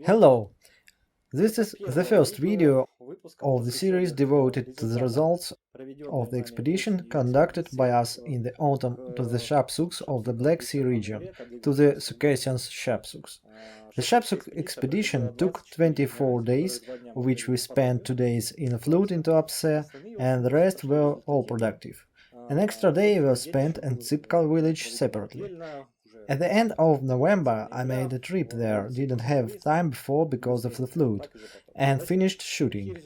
Hello! This is the first video of the series devoted to the results of the expedition conducted by us in the autumn to the Shapsugs of the Black Sea region, to the Circassians-Shapsugs. The Shapsug expedition took 24 days, of which we spent 2 days in a fleet in Tuapse, and the rest were all productive. An extra day was spent in Tsipkal village separately. At the end of November I made a trip there, didn't have time before because of the flood, and finished shooting.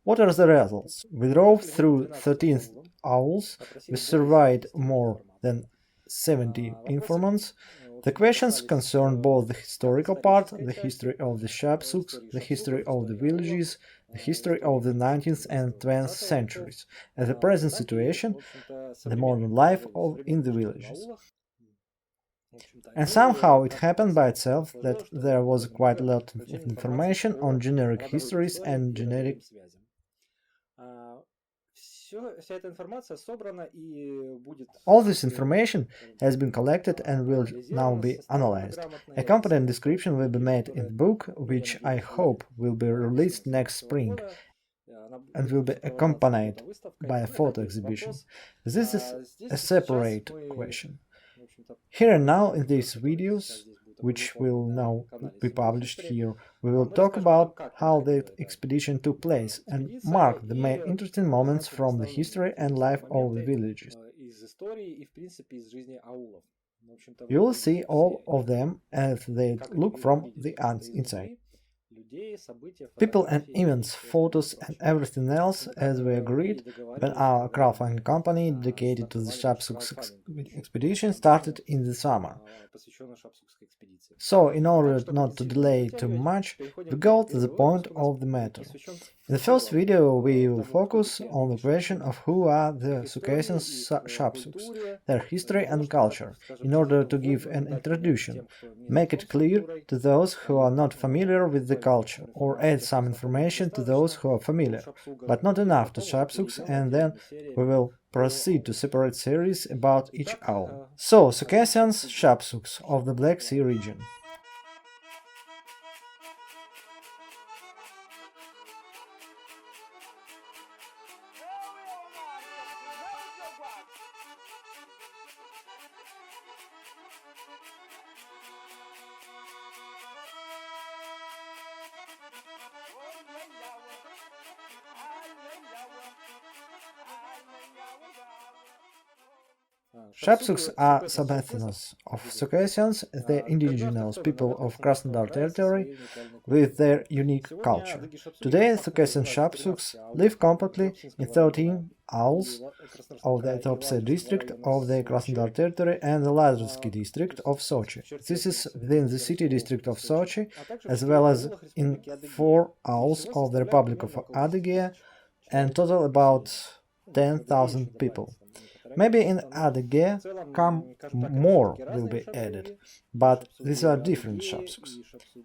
What are the results? We drove through 13 auls, we surveyed more than 70 informants. The questions concern both the historical part, the history of the Shapsugs, the history of the villages, the history of the 19th and 20th centuries, and the present situation, the modern life in the villages. And somehow it happened by itself that there was quite a lot of information on generic histories and genetic. All this information has been collected and will now be analyzed. Accompanying description will be made in the book, which I hope will be released next spring and will be accompanied by a photo exhibition. This is a separate question. Here and now in these videos, which will now be published here, we will talk about how the expedition took place and mark the main interesting moments from the history and life of the villages. You will see all of them as they look from the inside. People and events, photos and everything else, as we agreed when our crowdfunding company dedicated to the Shapsugs expedition started in the summer. So, in order not to delay too much, we go to the point of the matter. In the first video we will focus on the question of who are the Circassians-Shapsugs, their history and culture, in order to give an introduction, make it clear to those who are not familiar with the culture, or add some information to those who are familiar, but not enough to Shapsugs, and then we will proceed to separate series about each owl. So, Circassians-Shapsugs of the Black Sea region. Shapsugs are subethnos of Circassians, the indigenous people of Krasnodar Territory, with their unique culture. Today, Circassian-Shapsugs live compactly in 13 auls of the Tuapse district of the Krasnodar Territory and the Lazarevsky district of Sochi. This is within the city district of Sochi, as well as in 4 auls of the Republic of Adygia, and total about 10,000 people. Maybe in Adygia more will be added, but these are different Shapsugs.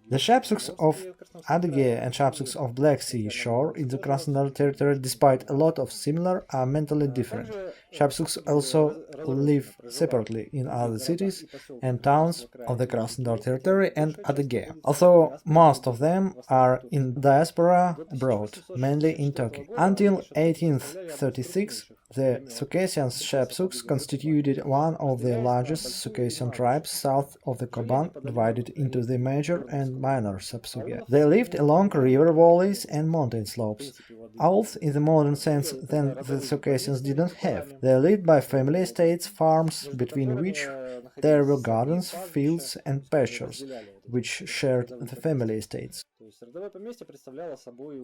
The Shapsugs of Adygia and Shapsugs of Black Sea shore in the Krasnodar Territory, despite a lot of similar, are mentally different. Shapsugs also live separately in other cities and towns of the Krasnodar Territory and Adygia, although most of them are in diaspora abroad, mainly in Turkey. Until 1836, the Circassians-Shapsugs constituted one of the largest Circassian tribes south of the Koban, divided into the major and minor Shapsugia. They lived along river valleys and mountain slopes. Auls, in the modern sense, then the Circassians didn't have. They lived by family estates, farms, between which there were gardens, fields and pastures, which shared the family estates.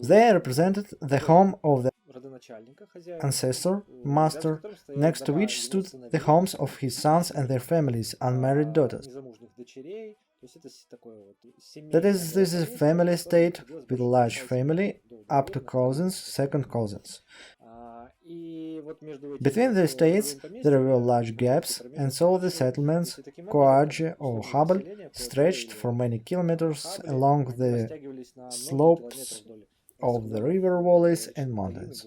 They represented the home of the ancestor, master, next to which stood the homes of his sons and their families, unmarried daughters. That is, this is a family estate with a large family, up to cousins, second cousins. Between the estates there were large gaps, and so the settlements, Koadje or Habel, stretched for many kilometers along the slopes of the river valleys and mountains.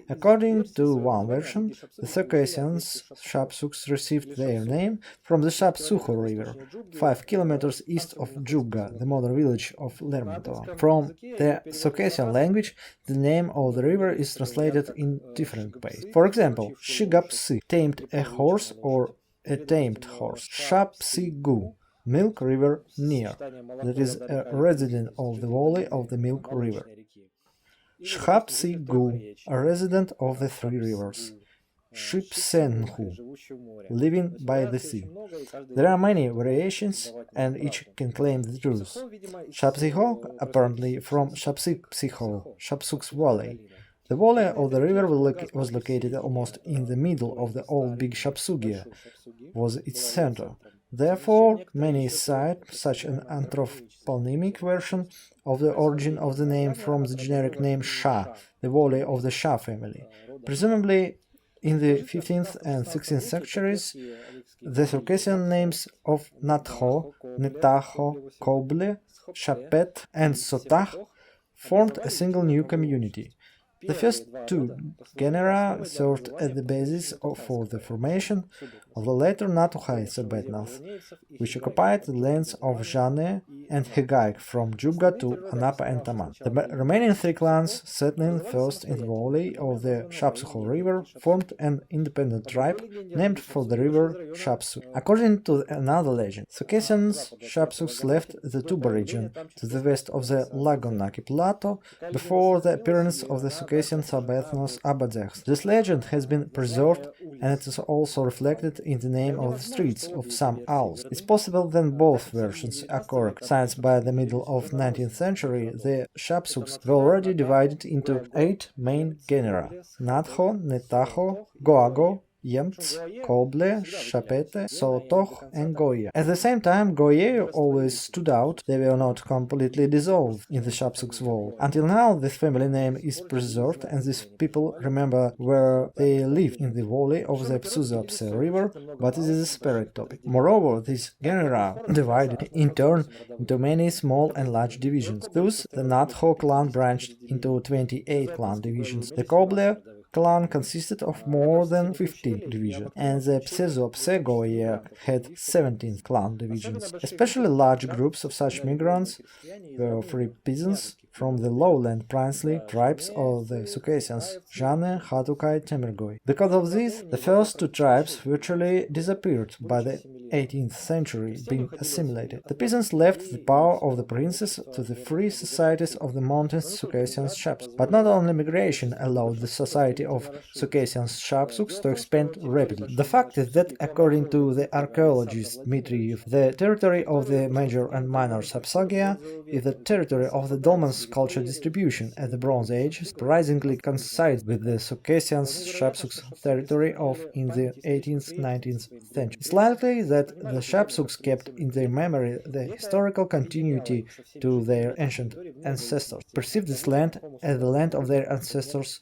According to one version, the Circassians-Shapsugs received their name from the Shapsugho River, 5 kilometers east of Jugga, the modern village of Lermontov. From the Circassian language, the name of the river is translated in different ways. For example, Shigapsi, tamed a horse or a tamed horse. Shapsigu, Milk River near, that is a resident of the valley of the Milk River. Shapsigu, a resident of the Three Rivers. Shipsenhu, living by the sea. There are many variations, and each can claim the truth. Shapsiho, apparently from Shapsipsiho, Shapsug's Valley. The valley of the river was located almost in the middle of the old Big Shapsugia, was its center. Therefore, many cite such an anthroponymic version of the origin of the name from the generic name Shah, the valley of the Shah family. Presumably, in the 15th and 16th centuries, the Circassian names of Natho, Netaho, Koble, Shapet, and Sotah formed a single new community. The first two genera served as the basis for the formation of the later Natuhai Sabetnath, which occupied the lands of Jane and Hegaik from Jubga to Anapa and Taman. The remaining three clans, settling first in the valley of the Shapsugho River, formed an independent tribe named for the river Shapsug. According to another legend, Circassians-Shapsugs left the Tuba region to the west of the Lagonaki Plateau before the appearance of the Circassian subethnos Abadzeks. This legend has been preserved, and it is also reflected in the name of the streets of some auls. It's possible that both versions are correct, since by the middle of 19th century the Shapsugs were already divided into 8 main genera: Natho, Netaho, Goago, Yemts, Koble, Shapete, Sotoch, and Goya. At the same time, Goye always stood out. They were not completely dissolved in the Shapsugs' wall. Until now, this family name is preserved, and these people remember where they lived in the valley of the Tuapse River, but it is a separate topic. Moreover, these genera divided in turn into many small and large divisions. Thus, the Natho clan branched into 28 clan divisions. The Koble clan consisted of more than 50 divisions, and the Pseudo-Pse Goye had 17 clan divisions. Especially large groups of such migrants were free peasants from the lowland princely tribes of the Circassians, Jane, Hatukai, Temergoi. Because of this, the first two tribes virtually disappeared by the 18th century, being assimilated. The peasants left the power of the princes to the free societies of the mountain Circassians-Shapsugs. But not only migration allowed the society of Circassians-Shapsugs to expand rapidly. The fact is that, according to the archaeologist Dmitriev, the territory of the major and minor Shapsugia is the territory of the Dolmens culture distribution at the Bronze Age, surprisingly coincides with the Circassians-Shapsugs territory of in the 18th-19th century. It's likely that the Shapsugs kept in their memory the historical continuity to their ancient ancestors, perceived this land as the land of their ancestors.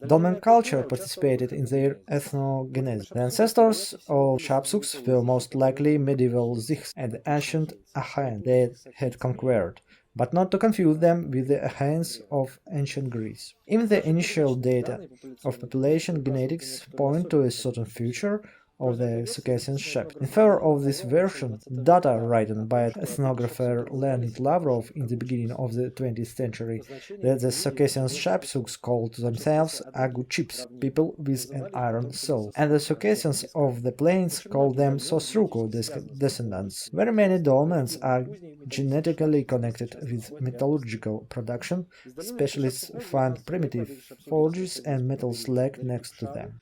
Dolmen culture participated in their ethnogenesis. The ancestors of Shapsugs were most likely medieval Zichs and the ancient Achaeans they had conquered, but not to confuse them with the Achaeans of ancient Greece. Even the initial data of population genetics point to a certain future of the Circassian-Shapsugs. In favor of this version, data written by ethnographer Leonid Lavrov in the beginning of the 20th century that the Circassians-Shapsugs called themselves Agu-Chips, people with an iron soul, and the Circassians of the plains called them Sosruko descendants. Very many dolmens are genetically connected with metallurgical production. Specialists find primitive forges and metal slag next to them.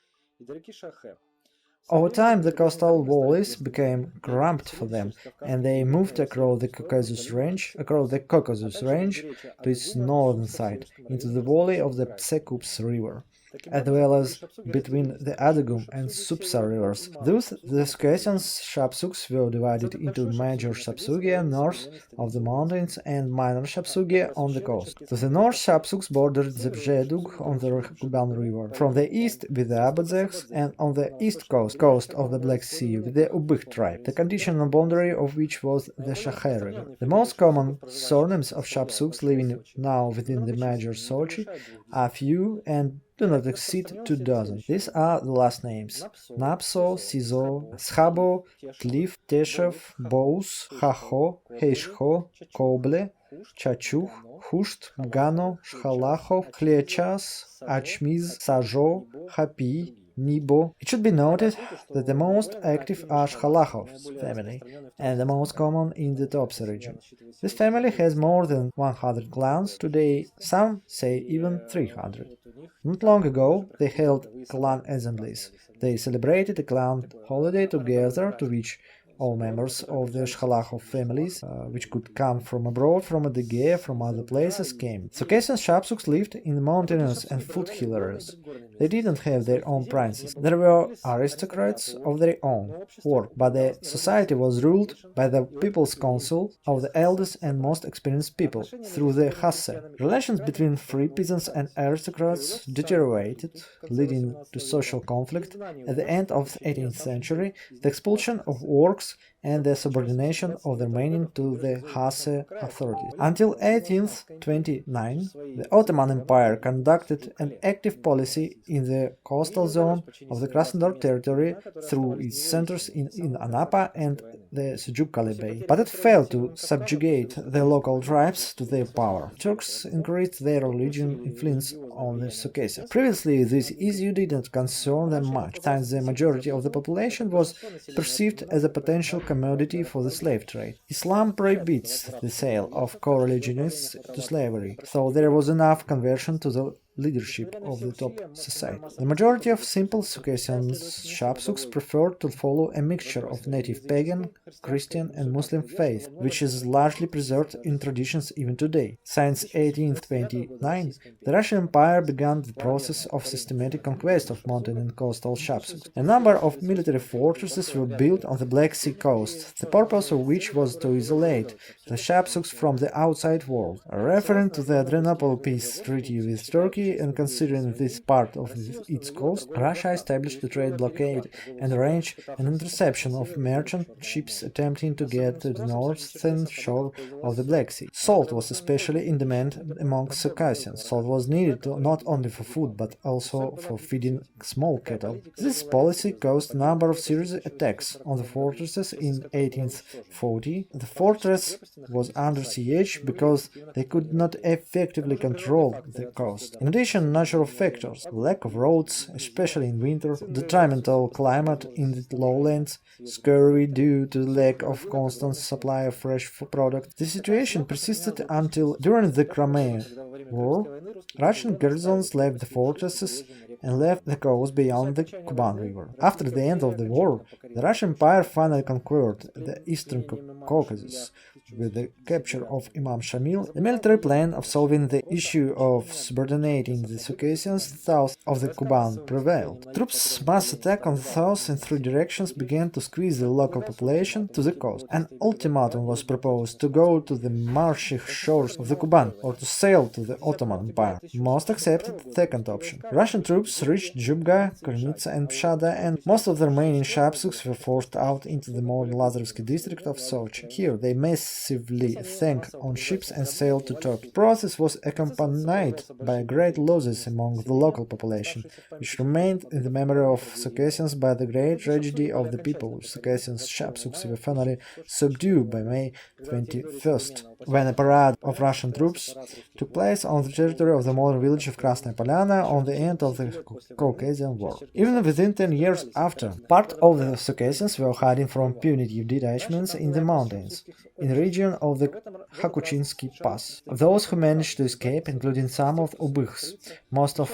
Over time, the coastal valleys became cramped for them, and they moved across the Caucasus Range to its northern side, into the valley of the Psekups River. as well as between the Adagum and Supsa rivers. Thus, the Circassians-Shapsugs were divided into major Shapsugia north of the mountains and minor Shapsugia on the coast. To the north, Shapsugs bordered the Bzedug on the Kuban River, from the east with the Abadzeks, and on the east coast of the Black Sea with the Ubykh tribe, the conditional boundary of which was the Shakhay River. The most common surnames of Shapsugs living now within the major Sochi are few and do not exceed 24. These are the last names: Napso, Sizo, Schabo, Tlif, Teshev, Bous, Haho, Heishho, Koble, Chachuch, Husht, Gano, Shhalachov, Khliachas, Achmiz, Sajo, Hapi, Nibo. It should be noted that the most active are Shhalachov's family, and the most common in the Tuapse region. This family has more than 100 clans today, some say even 300. Not long ago, they held clan assemblies. They celebrated a clan holiday together, to which all members of the Shhalachov families, which could come from abroad, from Adygea, from other places, came. Circassians-Shapsugs lived in the mountainous and foothill areas. They didn't have their own princes. There were aristocrats of their own work, but the society was ruled by the People's Council of the eldest and most experienced people, through the Hasse. Relations between free peasants and aristocrats deteriorated, leading to social conflict. At the end of the 18th century, the expulsion of orcs and the subordination of the remaining to the Hasse authorities. Until 1829, the Ottoman Empire conducted an active policy in the coastal zone of the Krasnodar Territory through its centers in Anapa and the Seljuk Bay, but it failed to subjugate the local tribes to their power. Turks increased their religion influence on the Circassians. Previously, this issue didn't concern them much, since the majority of the population was perceived as a potential commodity for the slave trade. Islam prohibits the sale of co-religionists to slavery, so there was enough conversion to the leadership of the top society. The majority of simple Circassians-Shapsugs preferred to follow a mixture of native pagan, Christian and Muslim faith, which is largely preserved in traditions even today. Since 1829, the Russian Empire began the process of systematic conquest of mountain and coastal Shapsugs. A number of military fortresses were built on the Black Sea coast, the purpose of which was to isolate the Shapsugs from the outside world. Referring to the Adrianople peace treaty with Turkey, and considering this part of its coast, Russia established a trade blockade and arranged an interception of merchant ships attempting to get to the northern shore of the Black Sea. Salt was especially in demand among Circassians. Salt was needed not only for food but also for feeding small cattle. This policy caused a number of serious attacks on the fortresses in 1840. The fortress was under siege because they could not effectively control the coast. In addition, natural factors, lack of roads, especially in winter, detrimental climate in the lowlands, scurvy due to the lack of constant supply of fresh products. The situation persisted until, during the Crimean War, Russian garrisons left the fortresses and left the coast beyond the Kuban River. After the end of the war, the Russian Empire finally conquered the eastern Caucasus. With the capture of Imam Shamil, the military plan of solving the issue of subordinating the Circassians south of the Kuban prevailed. Troops' mass attack on the south in three directions began to squeeze the local population to the coast. An ultimatum was proposed to go to the marshy shores of the Kuban or to sail to the Ottoman Empire. Most accepted the second option. Russian troops reached Zhubga, Kornitsa and Pshada, and most of the remaining Shapsugs were forced out into the modern Lazarevsky district of Sochi. Here they massively sank on ships and sailed to Turkey. The process was accompanied by great losses among the local population, which remained in the memory of Circassians by the great tragedy of the people. Circassians-Shapsugs were finally subdued by May 21st, when a parade of Russian troops took place on the territory of the modern village of Krasnaya Polyana on the end of the Caucasian War. Even within 10 years after, part of the Circassians were hiding from punitive detachments in the mountains, in the region of the Hakuchinsky Pass. Those who managed to escape, including some of Ubykhs, most of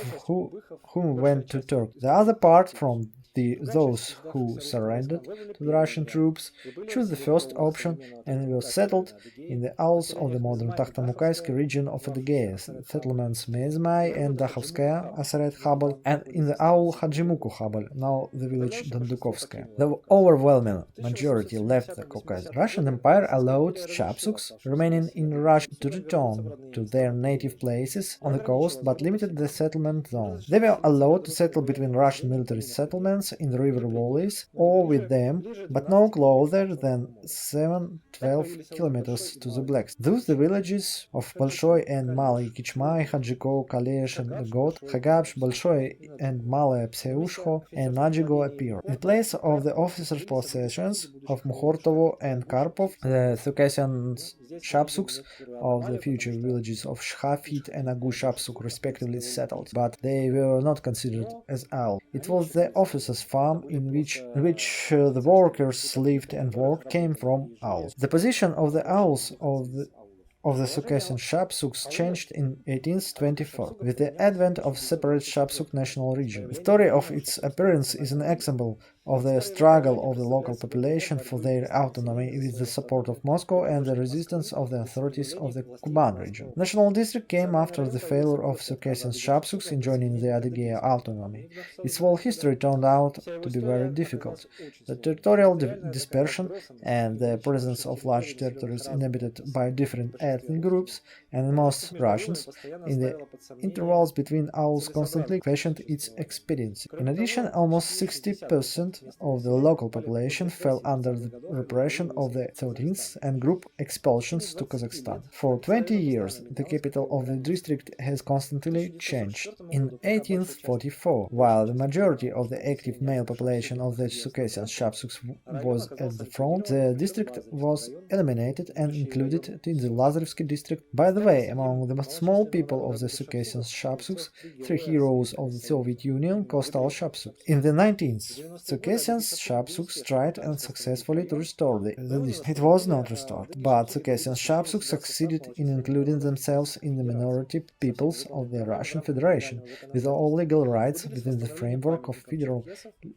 whom went to Turkey. The other part from those who surrendered to the Russian troops chose the first option and were settled in the auls of the modern Takhtamukaisk region of Adygea, settlements Mezmai and Dakhovskaya, Aseret Habal, and in the aul Hajimuku Habal, now the village Dondukovskaya. The overwhelming majority left the Caucasus. The Russian Empire allowed Shapsugs remaining in Russia to return to their native places on the coast, but limited the settlement zone. They were allowed to settle between Russian military settlements in the river valleys or with them, but no closer than 7-12 kilometers to the Black Sea. Thus the villages of Bolshoy and Malay Kichmai, Hadjiko, Kalesh and Got, Khagabsh, Bolshoy and Malay Pseushko and Najigo appear. In place of the officers' possessions of Mukhortovo and Karpov, the Circassians-Shapsugs of the future villages of Shkhafit and Aguy-Shapsug respectively settled, but they were not considered as auls. It was the officers' farm in which the workers lived and worked came from auls. The position of the auls of the Circassian-Shapsugs changed in 1824, with the advent of separate Shapsug national region. The story of its appearance is an example of the struggle of the local population for their autonomy with the support of Moscow and the resistance of the authorities of the Kuban region. National district came after the failure of Circassian-Shapsugs in joining the Adygea autonomy. Its whole history turned out to be very difficult. The territorial dispersion and the presence of large territories inhabited by different ethnic groups and most Russians in the intervals between auls constantly questioned its expediency. In addition, almost 60% of the local population fell under the repression of the 13th and group expulsions to Kazakhstan. For 20 years, the capital of the district has constantly changed. In 1844, while the majority of the active male population of the Circassian-Shapsugs was at the front, the district was eliminated and included in the Lazarevsky district. By the way, among the small people of the Circassian-Shapsugs, 3 heroes of the Soviet Union, coastal Shapsug. In the 19th, Circassian-Shapsugs tried unsuccessfully to restore the district. It was not restored, but Circassian-Shapsugs succeeded in including themselves in the minority peoples of the Russian Federation, with all legal rights within the framework of federal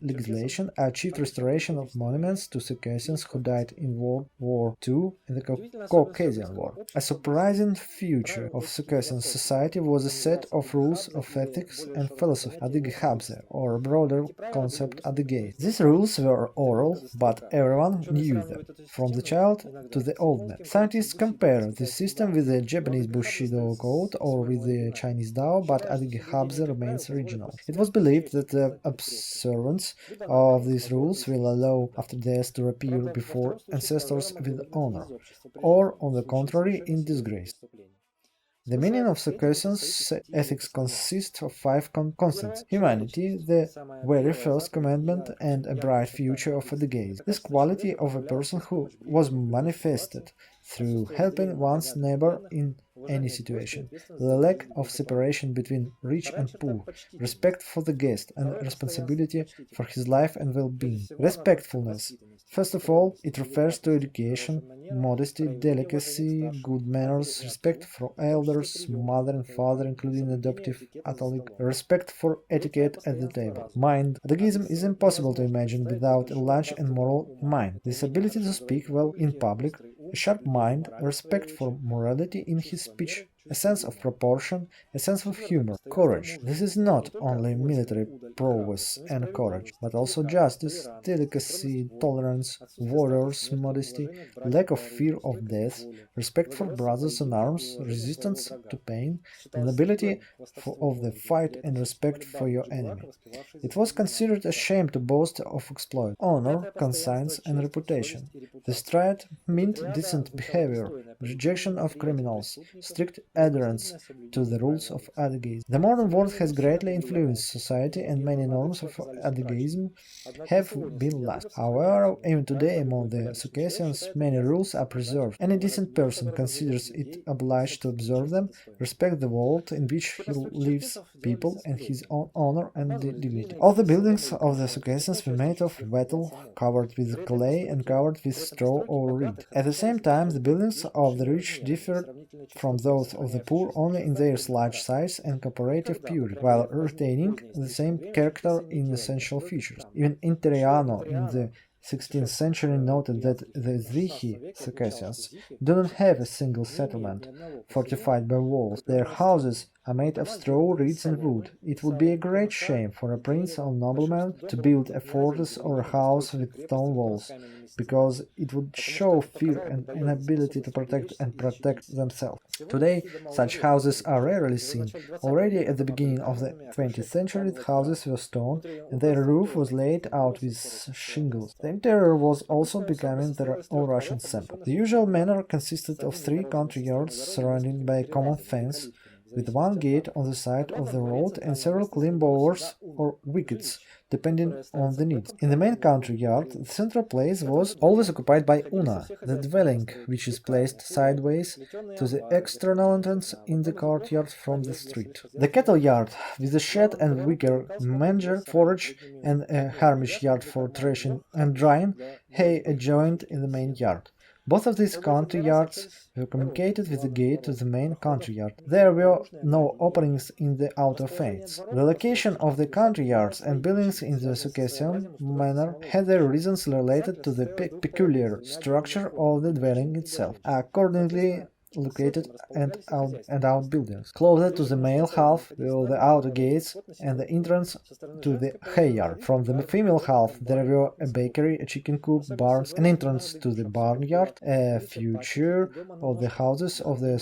legislation, achieved restoration of monuments to Circassians who died in World War II and the Caucasian War. A surprising feature of Circassian society was a set of rules of ethics and philosophy, Adygy-Habze, or a broader concept Adygei. These rules were oral, but everyone knew them, from the child to the old man. Scientists compare this system with the Japanese Bushido code or with the Chinese Dao, but Adygy-Habze remains original. It was believed that the observance of these rules will allow after death to appear before ancestors with honor, or, on the contrary, in disgrace. The meaning of Circassians' ethics consists of 5 constants: humanity, the very first commandment, and a bright future of Adygais. This quality of a person who was manifested through helping one's neighbor in any situation, the lack of separation between rich and poor, respect for the guest, and responsibility for his life and well-being. Respectfulness. First of all, it refers to education, modesty, delicacy, good manners, respect for elders, mother and father, including adoptive Catholic, respect for etiquette at the table. Mind. Adygism is impossible to imagine without a large and moral mind. This ability to speak well in public, a sharp mind, respect for morality in his speech, a sense of proportion, a sense of humor, courage. This is not only military prowess and courage, but also justice, delicacy, tolerance, warriors' modesty, lack of fear of death, respect for brothers in arms, resistance to pain, the nobility of the fight and respect for your enemy. It was considered a shame to boast of exploit, honor, conscience and reputation. The stride meant decent behavior, rejection of criminals, strict adherence to the rules of Adygeism. The modern world has greatly influenced society and many norms of Adygeism have been lost. However, even today among the Circassians many rules are preserved. Any decent person considers it obliged to observe them, respect the world in which he lives, people, and his own honor and dignity. All the buildings of the Circassians were made of wattle, covered with clay and covered with straw or reed. At the same time, the buildings of the rich differed from those of of the poor only in their large size and comparative purity, while retaining the same character in essential features. Even Interiano in the 16th century noted that the Zvichi Circassians do not have a single settlement, fortified by walls. Their houses are made of straw, reeds and wood. It would be a great shame for a prince or nobleman to build a fortress or a house with stone walls, because it would show fear and inability to protect themselves. Today, such houses are rarely seen. Already at the beginning of the 20th century, the houses were stone, and their roof was laid out with shingles. The interior was also becoming the all-Russian sample. The usual manor consisted of 3 country yards surrounded by a common fence, with one gate on the side of the road and several clean bowers or wickets, depending on the needs. In the main country yard, the central place was always occupied by una, the dwelling, which is placed sideways to the external entrance in the courtyard from the street. The cattle yard, with a shed and wicker manger, forage, and a harmish yard for threshing and drying hay adjoined in the main yard. Both of these country yards were communicated with the gate to the main country yard. There were no openings in the outer fence. The location of the country yards and buildings in the Circassian manor had their reasons related to the peculiar structure of the dwelling itself. Accordingly, located and outbuildings. Closer to the male half were the outer gates and the entrance to the hay yard. From the female half there were a bakery, a chicken coop, barns, an entrance to the barnyard. A feature of the houses of the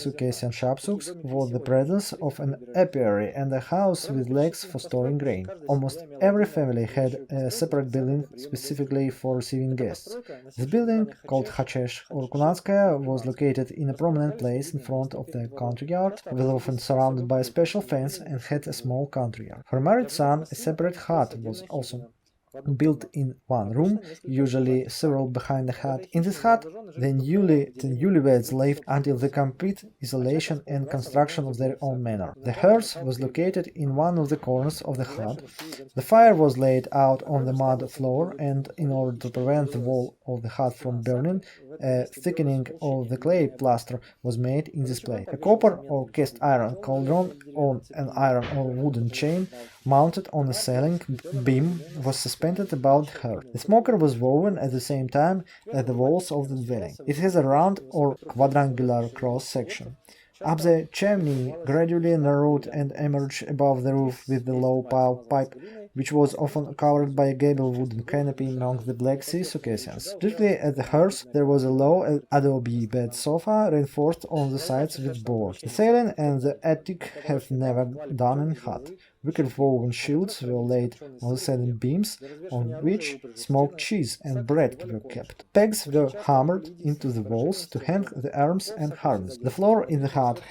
Shapsugs was the presence of an apiary and a house with legs for storing grain. Almost every family had a separate building specifically for receiving guests. This building, called Hachesh or Kunatskaya, was located in a prominent place in front of the country yard, was often surrounded by a special fence and had a small country yard. For a married son, a separate hut was also built in one room, usually several behind the hut. In this hut, the newlyweds lived until the complete isolation and construction of their own manor. The hearth was located in one of the corners of the hut. The fire was laid out on the mud floor, and in order to prevent the wall of the hut from burning, a thickening of the clay plaster was made in this place. A copper or cast iron cauldron on an iron or wooden chain mounted on a ceiling beam was suspended about the hearth. The smoker was woven at the same time at the walls of the dwelling. It has a round or quadrangular cross-section. Up the chimney gradually narrowed and emerged above the roof with the low pipe, which was often covered by a gable wooden canopy among the Black Sea Circassians. Directly at the hearth there was a low adobe bed sofa reinforced on the sides with boards. The ceiling and the attic have never done in hut. Wicker woven shields were laid on the ceiling beams, on which smoked cheese and bread were kept. Pegs were hammered into the walls to hang the arms and harness. The floor in the hut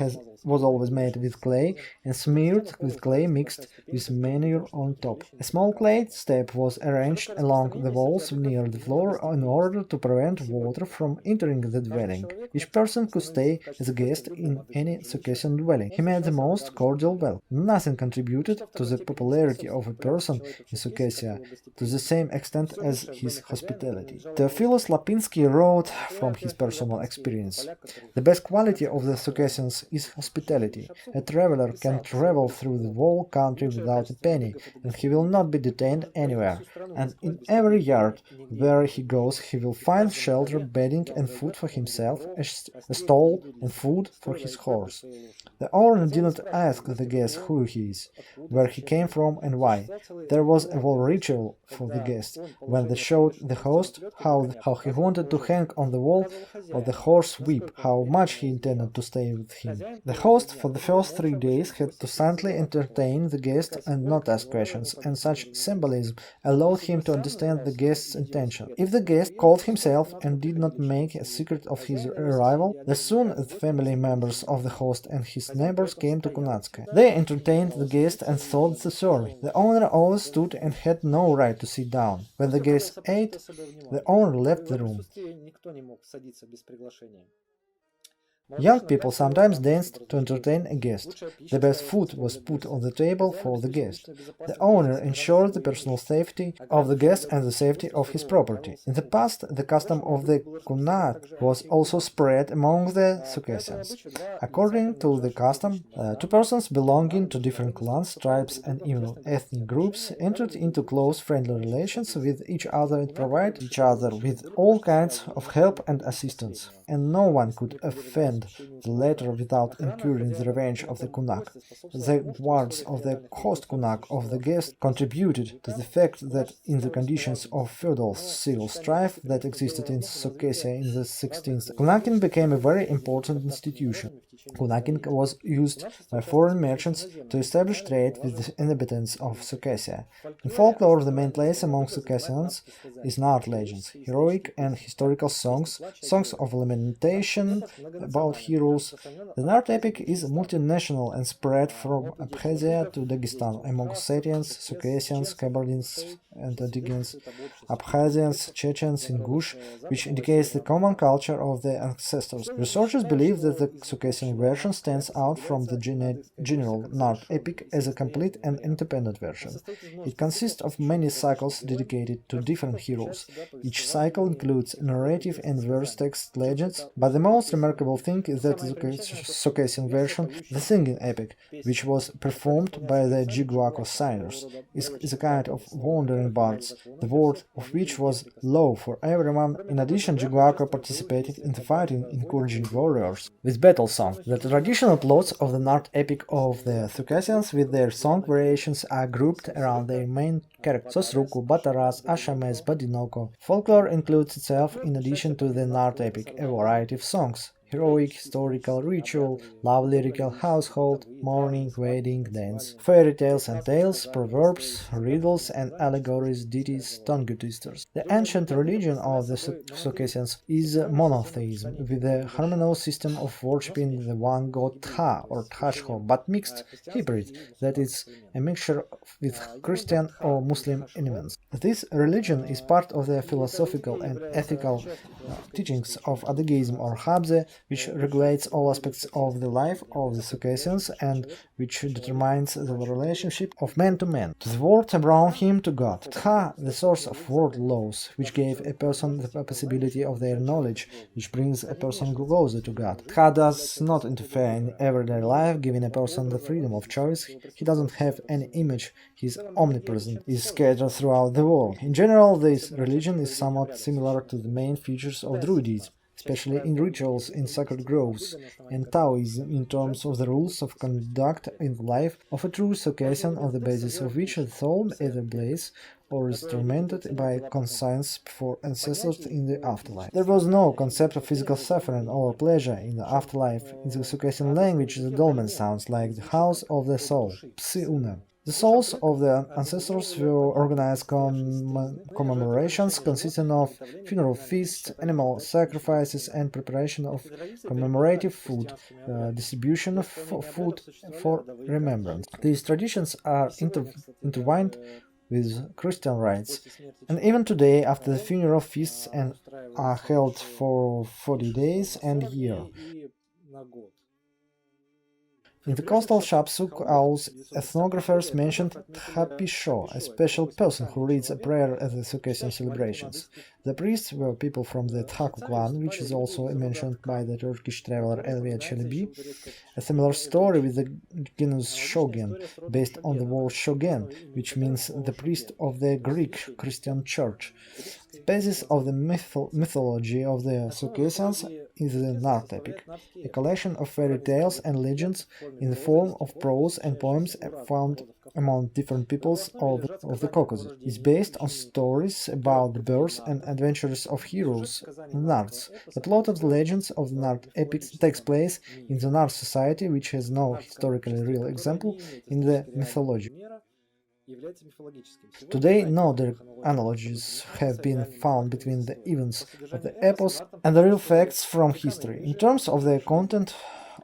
was always made with clay and smeared with clay mixed with manure on top. A small clay step was arranged along the walls near the floor in order to prevent water from entering the dwelling. Each person could stay as a guest in any Circassian dwelling. He made the most cordial welcome. Nothing contributed to the popularity of a person in Circassia to the same extent as his hospitality. Theophilus Lapinsky wrote from his personal experience: "The best quality of the Circassians is hospitality. A traveler can travel through the whole country without a penny, and he will not be detained anywhere, and in every yard where he goes he will find shelter, bedding and food for himself, a stall and food for his horse. The owner did not ask the guest who he is, where he came from and why. There was a whole ritual for the guest, when they showed the host how he wanted to hang on the wall or the horse whip, how much he intended to stay with him. The host for the first 3 days had to silently entertain the guest and not ask questions, and such symbolism allowed him to understand the guest's intention. If the guest called himself and did not make a secret of his arrival, soon the family members of the host and his neighbors came to Kunatskaya. They entertained the guest and sold the service. The owner always stood and had no right to sit down. When the guest ate, the owner left the room." Young people sometimes danced to entertain a guest. The best food was put on the table for the guest. The owner ensured the personal safety of the guest and the safety of his property. In the past, the custom of the kunat was also spread among the Circassians. According to the custom, two persons belonging to different clans, tribes, and even ethnic groups entered into close friendly relations with each other and provided each other with all kinds of help and assistance, and no one could offend the latter without incurring the revenge of the kunak. The words of the host kunak of the guest contributed to the fact that in the conditions of feudal civil strife that existed in Circassia in the 16th, kunakin became a very important institution. Kunakin was used by foreign merchants to establish trade with the inhabitants of Circassia. In folklore, the main place among Circassians is Nart legends, heroic and historical songs, songs of lamentation about heroes. The Nart epic is multinational and spread from Abkhazia to Dagestan among Ossetians, Circassians, Kabardians and Adigans, Abkhazians, Chechens, Ingush, which indicates the common culture of their ancestors. Researchers believe that the Circassian version stands out from the general Nart epic as a complete and independent version. It consists of many cycles dedicated to different heroes. Each cycle includes narrative and verse text legends, but the most remarkable thing is that the Circassian version, the singing epic, which was performed by the Jiguaco singers, is a kind of wandering bards, the word of which was law for everyone. In addition, Jiguaco participated in the fighting, encouraging warriors with battle song. The traditional plots of the Nart epic of the Circassians with their song variations are grouped around their main characters: Sosruku, Bataras, Ashames, Badinoko. Folklore includes itself, in addition to the Nart epic, a variety of songs: heroic, historical, ritual, love lyrical, household, mourning, wedding, dance, fairy tales and tales, proverbs, riddles and allegories, ditties, tongue twisters. The ancient religion of the Circassians is monotheism, with a harmonious system of worshipping the one god Tha or Thashho, but mixed hybrid, that is, a mixture with Christian or Muslim elements. This religion is part of the philosophical and ethical teachings of Adagism or Habze, which regulates all aspects of the life of the Circassians and which determines the relationship of man to man, to the world around him, to God. Tha, the source of world laws, which gave a person the possibility of their knowledge, which brings a person closer to God. Tha does not interfere in everyday life, giving a person the freedom of choice. He doesn't have any image, he is omnipresent, is scattered throughout the world. In general, this religion is somewhat similar to the main features of Druidism, especially in rituals in sacred groves, and Taoism in terms of the rules of conduct in the life of a true Circassian, on the basis of which the soul either blaze or is tormented by conscience for ancestors in the afterlife. There was no concept of physical suffering or pleasure in the afterlife. In the Circassian language, the dolmen sounds like the house of the soul, Psi. The souls of the ancestors were organized commemorations consisting of funeral feasts, animal sacrifices, and preparation of commemorative food, distribution of food for remembrance. These traditions are intertwined with Christian rites, and even today, after the funeral feasts are held for 40 days and a year. In the coastal Shapsug auls, ethnographers mentioned Thapisho, a special person who reads a prayer at the Circassian celebrations. The priests were people from the Thaku clan, which is also mentioned by the Turkish traveler Elvia Çelebi. A similar story with the genus Shogun, based on the word Shogun, which means the priest of the Greek Christian Church. The basis of the mythology of the Circassians is the Nart epic, a collection of fairy tales and legends in the form of prose and poems found among different peoples of the Caucasus. It is based on stories about the births and adventures of heroes, Narts. The plot of the legends of the Nart epics takes place in the Nart society, which has no historically real example in the mythology. Today, no direct analogies have been found between the events of the epos and the real facts from history. In terms of the content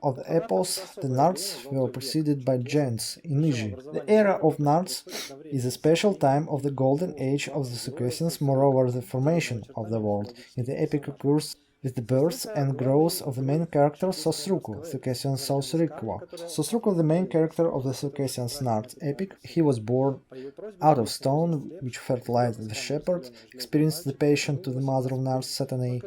of the epos, the Narts were preceded by giants in Egypt. The era of Narts is a special time of the golden age of the Circassians. Moreover, the formation of the world in the epic occurs with the birth and growth of the main character Sosruku, Circassian-Shapsugs. Sosruku, the main character of the Circassian-Shapsugs epic, he was born out of stone, which fertilized the shepherd, experienced the patient to the mother of Nars Satanae.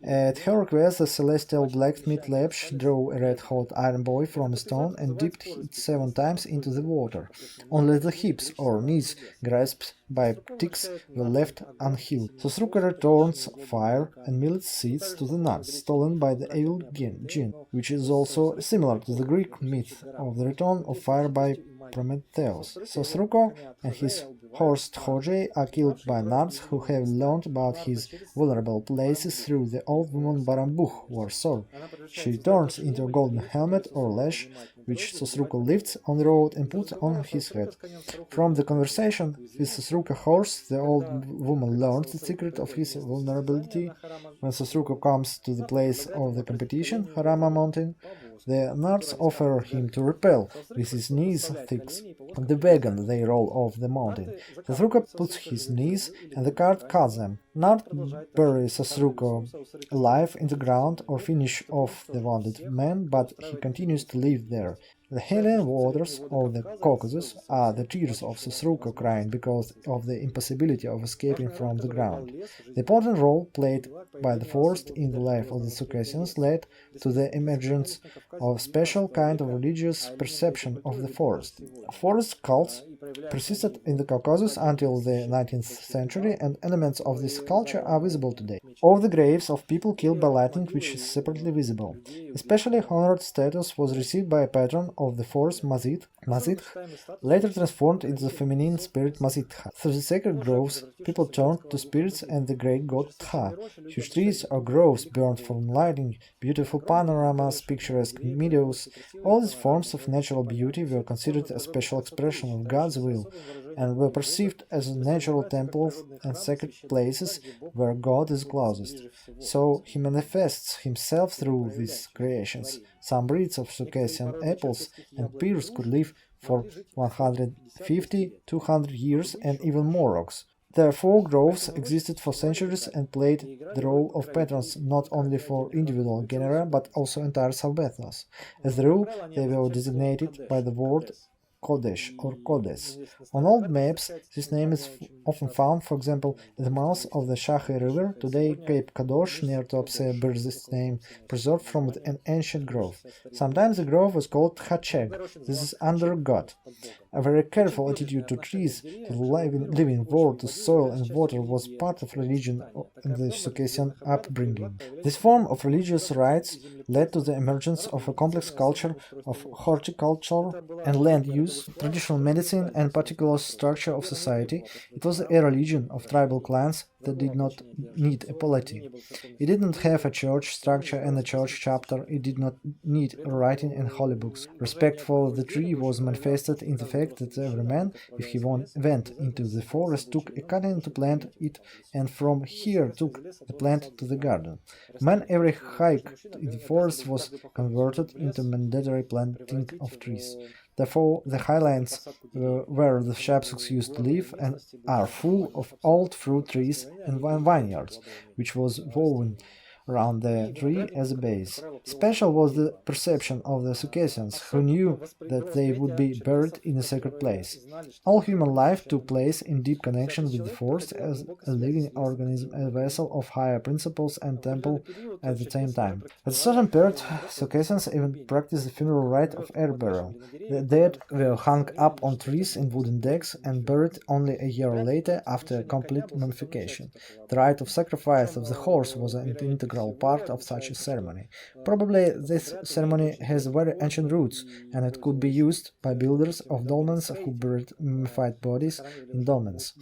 At her request, the celestial blacksmith Lepsh drew a red-hot iron boy from a stone and dipped it 7 times into the water. Only the hips or knees grasped by ticks were left unhealed. Sosruka returns fire and millet seeds to the nuts, stolen by the evil jinn, which is also similar to the Greek myth of the return of fire by Prometheus. Sosruko and his horse Tchojei are killed by Nards, who have learned about his vulnerable places through the old woman Barambuch war sword. She turns into a golden helmet or lash, which Sosruko lifts on the road and puts on his head. From the conversation with Sosruka horse, the old woman learns the secret of his vulnerability. When Sosruko comes to the place of the competition, Harama mountain, the Nards offer him to rappel with his knees fixed on the wagon they roll off the mountain. Sosruko puts his knees and the cart cuts them. Nard buries Sosruko alive in the ground or finish off the wounded man, but he continues to live there. The Hellenic waters of the Caucasus are the tears of Sosruko crying because of the impossibility of escaping from the ground. The important role played by the forest in the life of the Circassians led to the emergence of a special kind of religious perception of the forest. Forest cults persisted in the Caucasus until the 19th century, and elements of this culture are visible today. All the graves of people killed by lightning, which is separately visible. Especially honored status was received by a patron of the forest Mazit, later transformed into the feminine spirit Mazitha. Through the sacred groves, people turned to spirits and the great god Tha. Huge trees or groves burned from lightning, beautiful panoramas, picturesque meadows, all these forms of natural beauty were considered a special expression of God's will and were perceived as natural temples and sacred places where God is closest. So he manifests himself through these creations. Some breeds of Circassian apples and pears could live for 150-200 years and even more rocks. Therefore, groves existed for centuries and played the role of patrons not only for individual genera but also entire subethnos. As a rule, they were designated by the word Kodesh or Kodes. On old maps, this name is often found, for example, at the mouth of the Shahe River. Today, Cape Kadosh near Tuapse bears this name, preserved from an ancient grove. Sometimes the grove was called Tchacheg. This is under God. A very careful attitude to trees, to the living world, to soil and water was part of religion in the Circassian upbringing. This form of religious rites led to the emergence of a complex culture of horticulture and land use, traditional medicine, and particular structure of society. It was a religion of tribal clans that did not need a polity. It did not have a church structure and a church chapter. It did not need writing and holy books. Respect for the tree was manifested in the fact that every man, if he went into the forest, took a cutting to plant it, and from here took the plant to the garden. Man, every hike in the forest was converted into mandatory planting of trees. Therefore, the highlands where the Shapsugs used to live and are full of old fruit trees and vineyards, which was woven around the tree as a base. Special was the perception of the Circassians, who knew that they would be buried in a sacred place. All human life took place in deep connection with the forest as a living organism, a vessel of higher principles and temple at the same time. At a certain period, Circassians even practiced the funeral rite of air burial. The dead were hung up on trees in wooden decks and buried only a year later after complete mummification. The rite of sacrifice of the horse was an integral part of such a ceremony. Probably this ceremony has very ancient roots, and it could be used by builders of dolmens who buried mummified bodies in dolmens.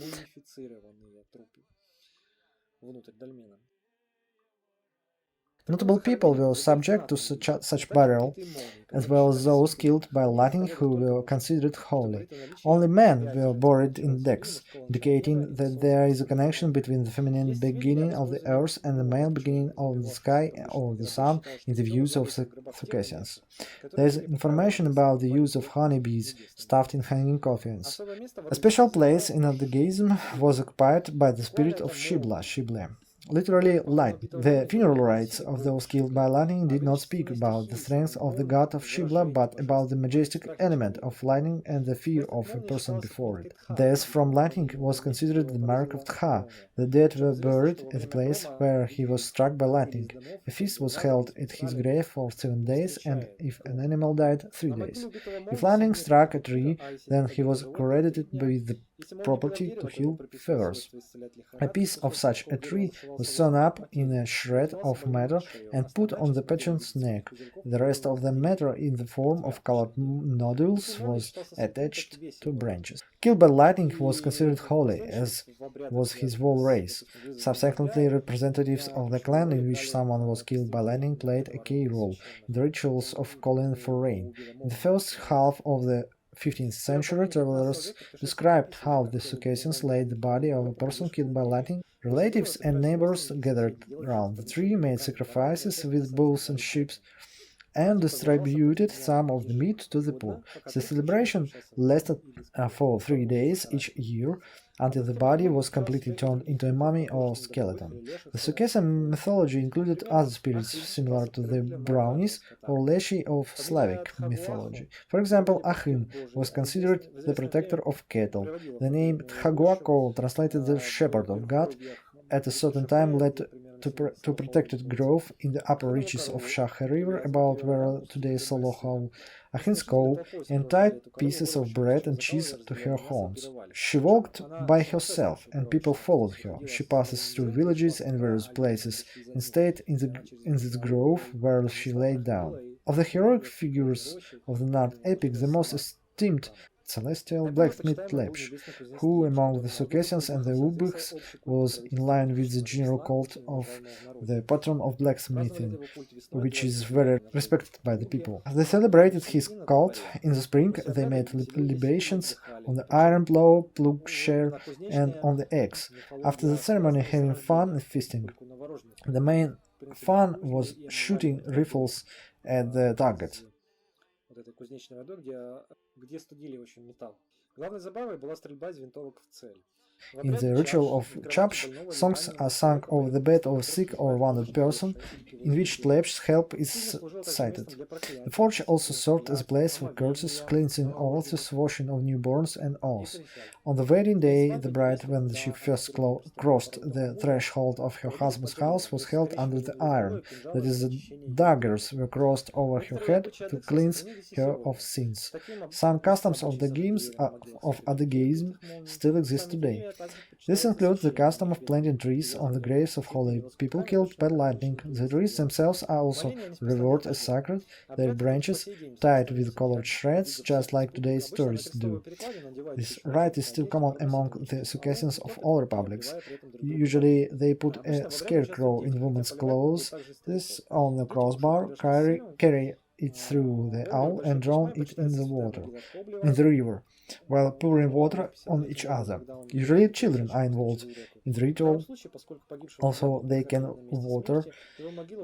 Notable people were subject to such burial, as well as those killed by lightning who were considered holy. Only men were buried in decks, indicating that there is a connection between the feminine beginning of the earth and the male beginning of the sky or the sun in the views of the Circassians. There is information about the use of honeybees stuffed in hanging coffins. A special place in Adagism was occupied by the spirit of Shible. literally lightning. The funeral rites of those killed by lightning did not speak about the strength of the god of Shivla, but about the majestic element of lightning and the fear of a person before it. Death from lightning was considered the mark of Tha. The dead were buried at a place where he was struck by lightning. A feast was held at his grave for 7 days, and if an animal died, 3 days. If lightning struck a tree, then he was credited with the property to heal fevers. A piece of such a tree was sewn up in a shred of metal and put on the patient's neck. The rest of the metal, in the form of colored nodules, was attached to branches. Killed by lightning was considered holy, as was his whole race. Subsequently, representatives of the clan in which someone was killed by lightning played a key role in the rituals of calling for rain. In the first half of the 15th century, travelers described how the Circassians laid the body of a person killed by lightning. Relatives and neighbors gathered around the tree, made sacrifices with bulls and sheep, and distributed some of the meat to the poor. The celebration lasted for 3 days each year, until the body was completely turned into a mummy or skeleton. The Circassian mythology included other spirits similar to the brownies or leshy of Slavic mythology. For example, Achin was considered the protector of cattle. The name Tchaguaco, translated the shepherd of God, at a certain time led to protected grove in the upper reaches of Shakha River, about where today is Solohau. Achin's cow and tied pieces of bread and cheese to her horns. She walked by herself, and people followed her. She passes through villages and various places, and stayed in this grove where she lay down. Of the heroic figures of the Nard epic, the most esteemed celestial blacksmith Lepsh, who among the Circassians and the Ubykhs was in line with the general cult of the patron of blacksmithing, which is very respected by the people. They celebrated his cult in the spring. They made libations on the iron plow, plowshare, and on the axe. After the ceremony, having fun and feasting. The main fun was shooting rifles at the targets. где студили, в общем, металл. Главной забавой была стрельба из винтовок в цель. In the ritual of Chapsh, songs are sung over the bed of a sick or wounded person, in which Lepsh's help is cited. The forge also served as a place for curses, cleansing altars, washing of newborns, and auls. On the wedding day, the bride, when she first crossed the threshold of her husband's house, was held under the iron, that is, the daggers were crossed over her head to cleanse her of sins. Some customs of the games of Adagism still exist today. This includes the custom of planting trees on the graves of holy people killed by lightning. The trees themselves are also revered as sacred, their branches tied with colored shreds, just like today's tourists do. This rite is still common among the Circassians of all republics. Usually they put a scarecrow in women's clothes, this on a crossbar, carry it through the owl and drown it in the river, while pouring water on each other. Usually children are involved in the ritual, also they can water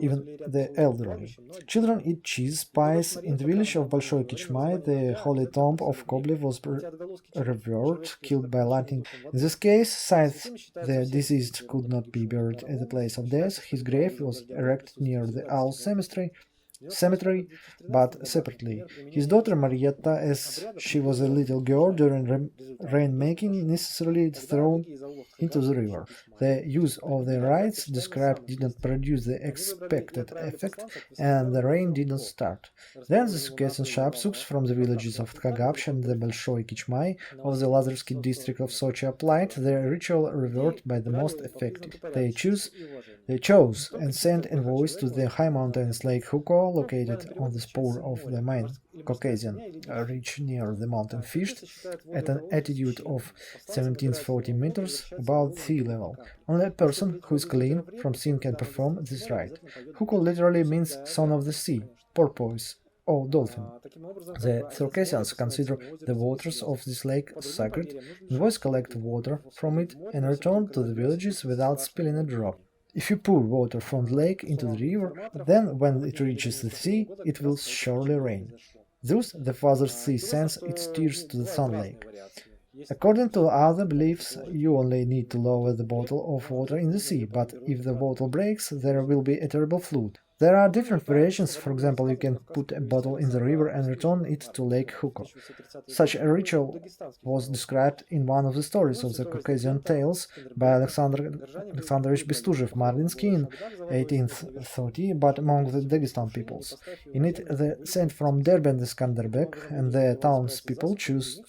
even the elderly. Children eat cheese pies. In the village of Bolshoi Kichmai, the holy tomb of Koblev was revered, killed by lightning. In this case, since the deceased could not be buried at the place of death, his grave was erected near the owl cemetery, but separately. His daughter Marietta, as she was a little girl during rain-making, necessarily thrown into the river. The use of the rites described did not produce the expected effect, and the rain did not start. Then the Circassians-Shapsugs from the villages of Tkagapsh and the Bolshoi Kichmai of the Lazarevsky district of Sochi applied their ritual reward by the most effective. They chose and sent envoys to the high mountains Lake Huko, located on the spur of the main Caucasian ridge near the mountain Fisht, at an altitude of 1740 meters above sea level. Only a person who is clean from sin can perform this rite. Huko literally means son of the sea, porpoise, or dolphin. The Circassians consider the waters of this lake sacred, and always collect water from it and return to the villages without spilling a drop. If you pour water from the lake into the river, then when it reaches the sea, it will surely rain. Thus, the Father Sea sends its tears to the Sun Lake. According to other beliefs, you only need to lower the bottle of water in the sea, but if the bottle breaks, there will be a terrible flood. There are different variations. For example, you can put a bottle in the river and return it to Lake Huko. Such a ritual was described in one of the stories of the Caucasian tales by Alexandrovich Bestuzhev-Marlinsky in 1830, but among the Dagestan peoples. In it, the saint from Derbent Skanderbeg and the townspeople choose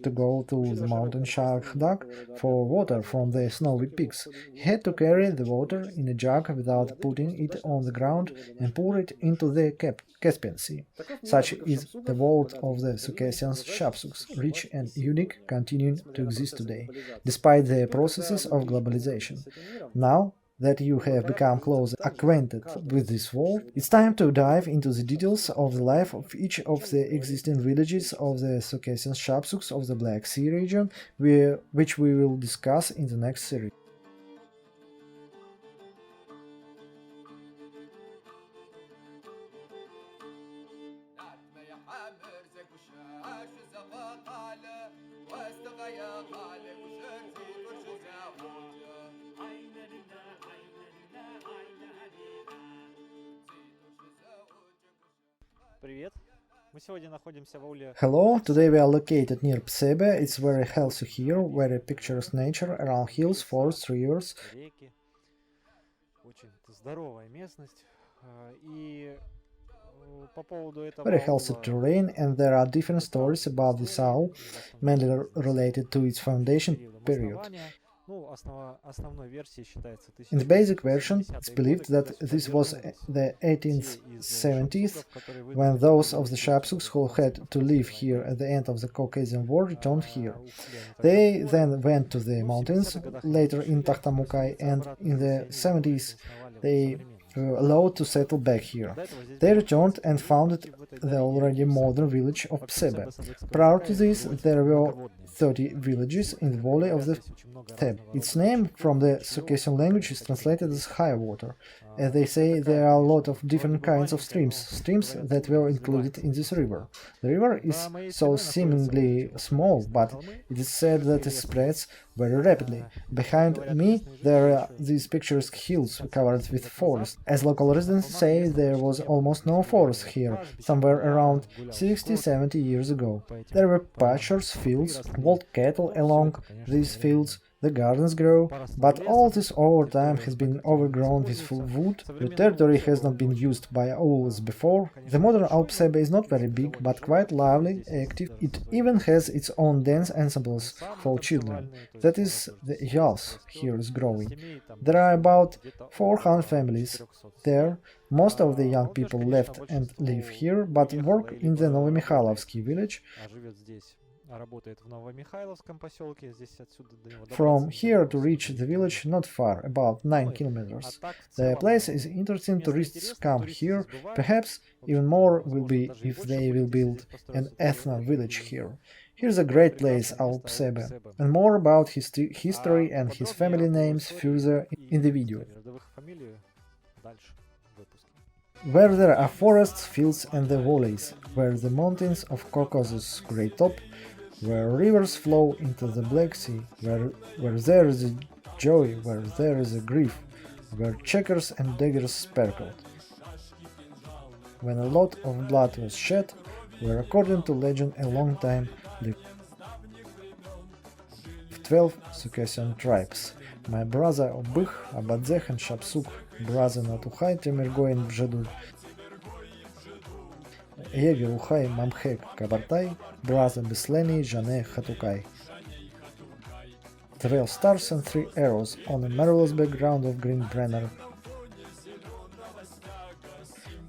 to go to the mountain Shahdag for water from the snowy peaks. He had to carry the water in a jug without putting it on the ground and pour it into the Caspian Sea. Such is the world of the Circassians-Shapsugs, rich and unique, continuing to exist today, despite the processes of globalization. Now that you have become close acquainted with this world, it's time to dive into the details of the life of each of the existing villages of the Circassians-Shapsugs of the Black Sea region, which we will discuss in the next series. Hello, today we are located near Psebe. It's very healthy here, very picturesque nature around hills, forests, rivers. Very healthy terrain, and there are different stories about this owl, mainly related to its foundation period. In the basic version, it's believed that this was the 1870s, when those of the Shapsugs who had to live here at the end of the Caucasian War returned here. They then went to the mountains, later in Takhtamukai, and in the 70s they were allowed to settle back here. They returned and founded the already modern village of Psebe. Prior to this, there were 30 villages in the valley of the Theb. Its name from the Circassian language is translated as high water. As they say, there are a lot of different kinds of streams that were included in this river. The river is so seemingly small, but it is said that it spreads very rapidly. Behind me there are these picturesque hills covered with forest. As local residents say, there was almost no forest here, somewhere around 60-70 years ago. There were pastures, fields, wild cattle along these fields. The gardens grow, but all this over time has been overgrown with full wood. The territory has not been used by auls before. The modern Psebe is not very big, but quite lively, active. It even has its own dance ensembles for children. That is, the auls here is growing. There are about 400 families there. Most of the young people left and live here, but work in the Novomikhailovsky village. From here to reach the village not far, about 9 kilometers. The place is interesting, tourists come here, perhaps even more will be if they will build an ethno village here. Here's a great place, Psebe, and more about his history and his family names further in the video. Where there are forests, fields and the valleys, where the mountains of Caucasus great top, where rivers flow into the Black Sea, where there is a joy, where there is a grief, where checkers and daggers sparkled, when a lot of blood was shed, where according to legend a long time lived 12 Circassian tribes. My brother Obych, Abadzech and Shapsug, brother Natuchai, Temergoin Bjedul, Yeger Uchai, Mamhek, Kabartai, brother Besleni, Jane, Hatukai. 12 stars and 3 arrows on a marvelous background of green banner.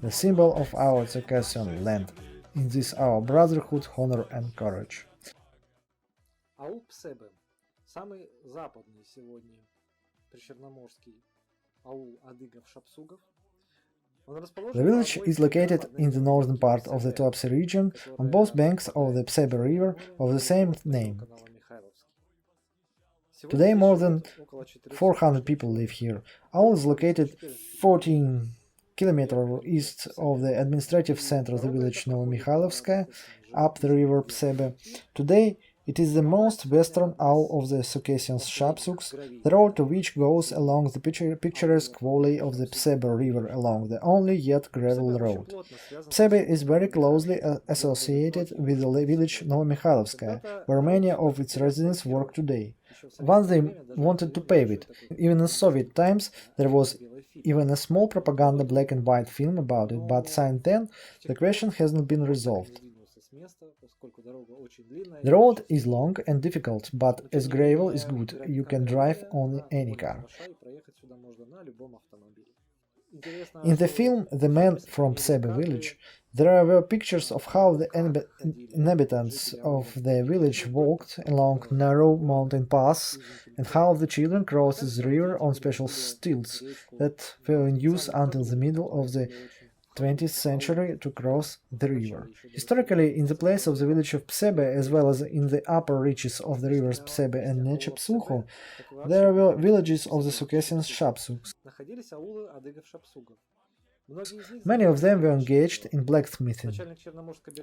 The symbol of our Circassian land. In this our brotherhood, honor and courage. Аул Псебе – самый западный сегодня причерноморский аул адыгов-шапсугов. The village is located in the northern part of the Tuapse region, on both banks of the Psebe river of the same name. Today more than 400 people live here. Aul is located 14 kilometers east of the administrative center of the village Novomikhailovskaya, up the river Psebe. Today It is the most western owl of the Circassians-Shapsugs, the road to which goes along the picturesque valley of the Psebe River along the only yet gravel road. Psebe is very closely associated with the village Novomikhalovskaya, where many of its residents work today. Once they wanted to pave it. Even in Soviet times there was even a small propaganda black and white film about it, but since then the question hasn't been resolved. The road is long and difficult, but as gravel is good, you can drive on any car. In the film The Man from Psebe village, there were pictures of how the inhabitants of the village walked along narrow mountain paths and how the children crossed the river on special stilts that were in use until the middle of the 20th century to cross the river. Historically, in the place of the village of Psebe, as well as in the upper reaches of the rivers Psebe and Nechepsucho, there were villages of the Circassians-Shapsugs. Many of them were engaged in blacksmithing.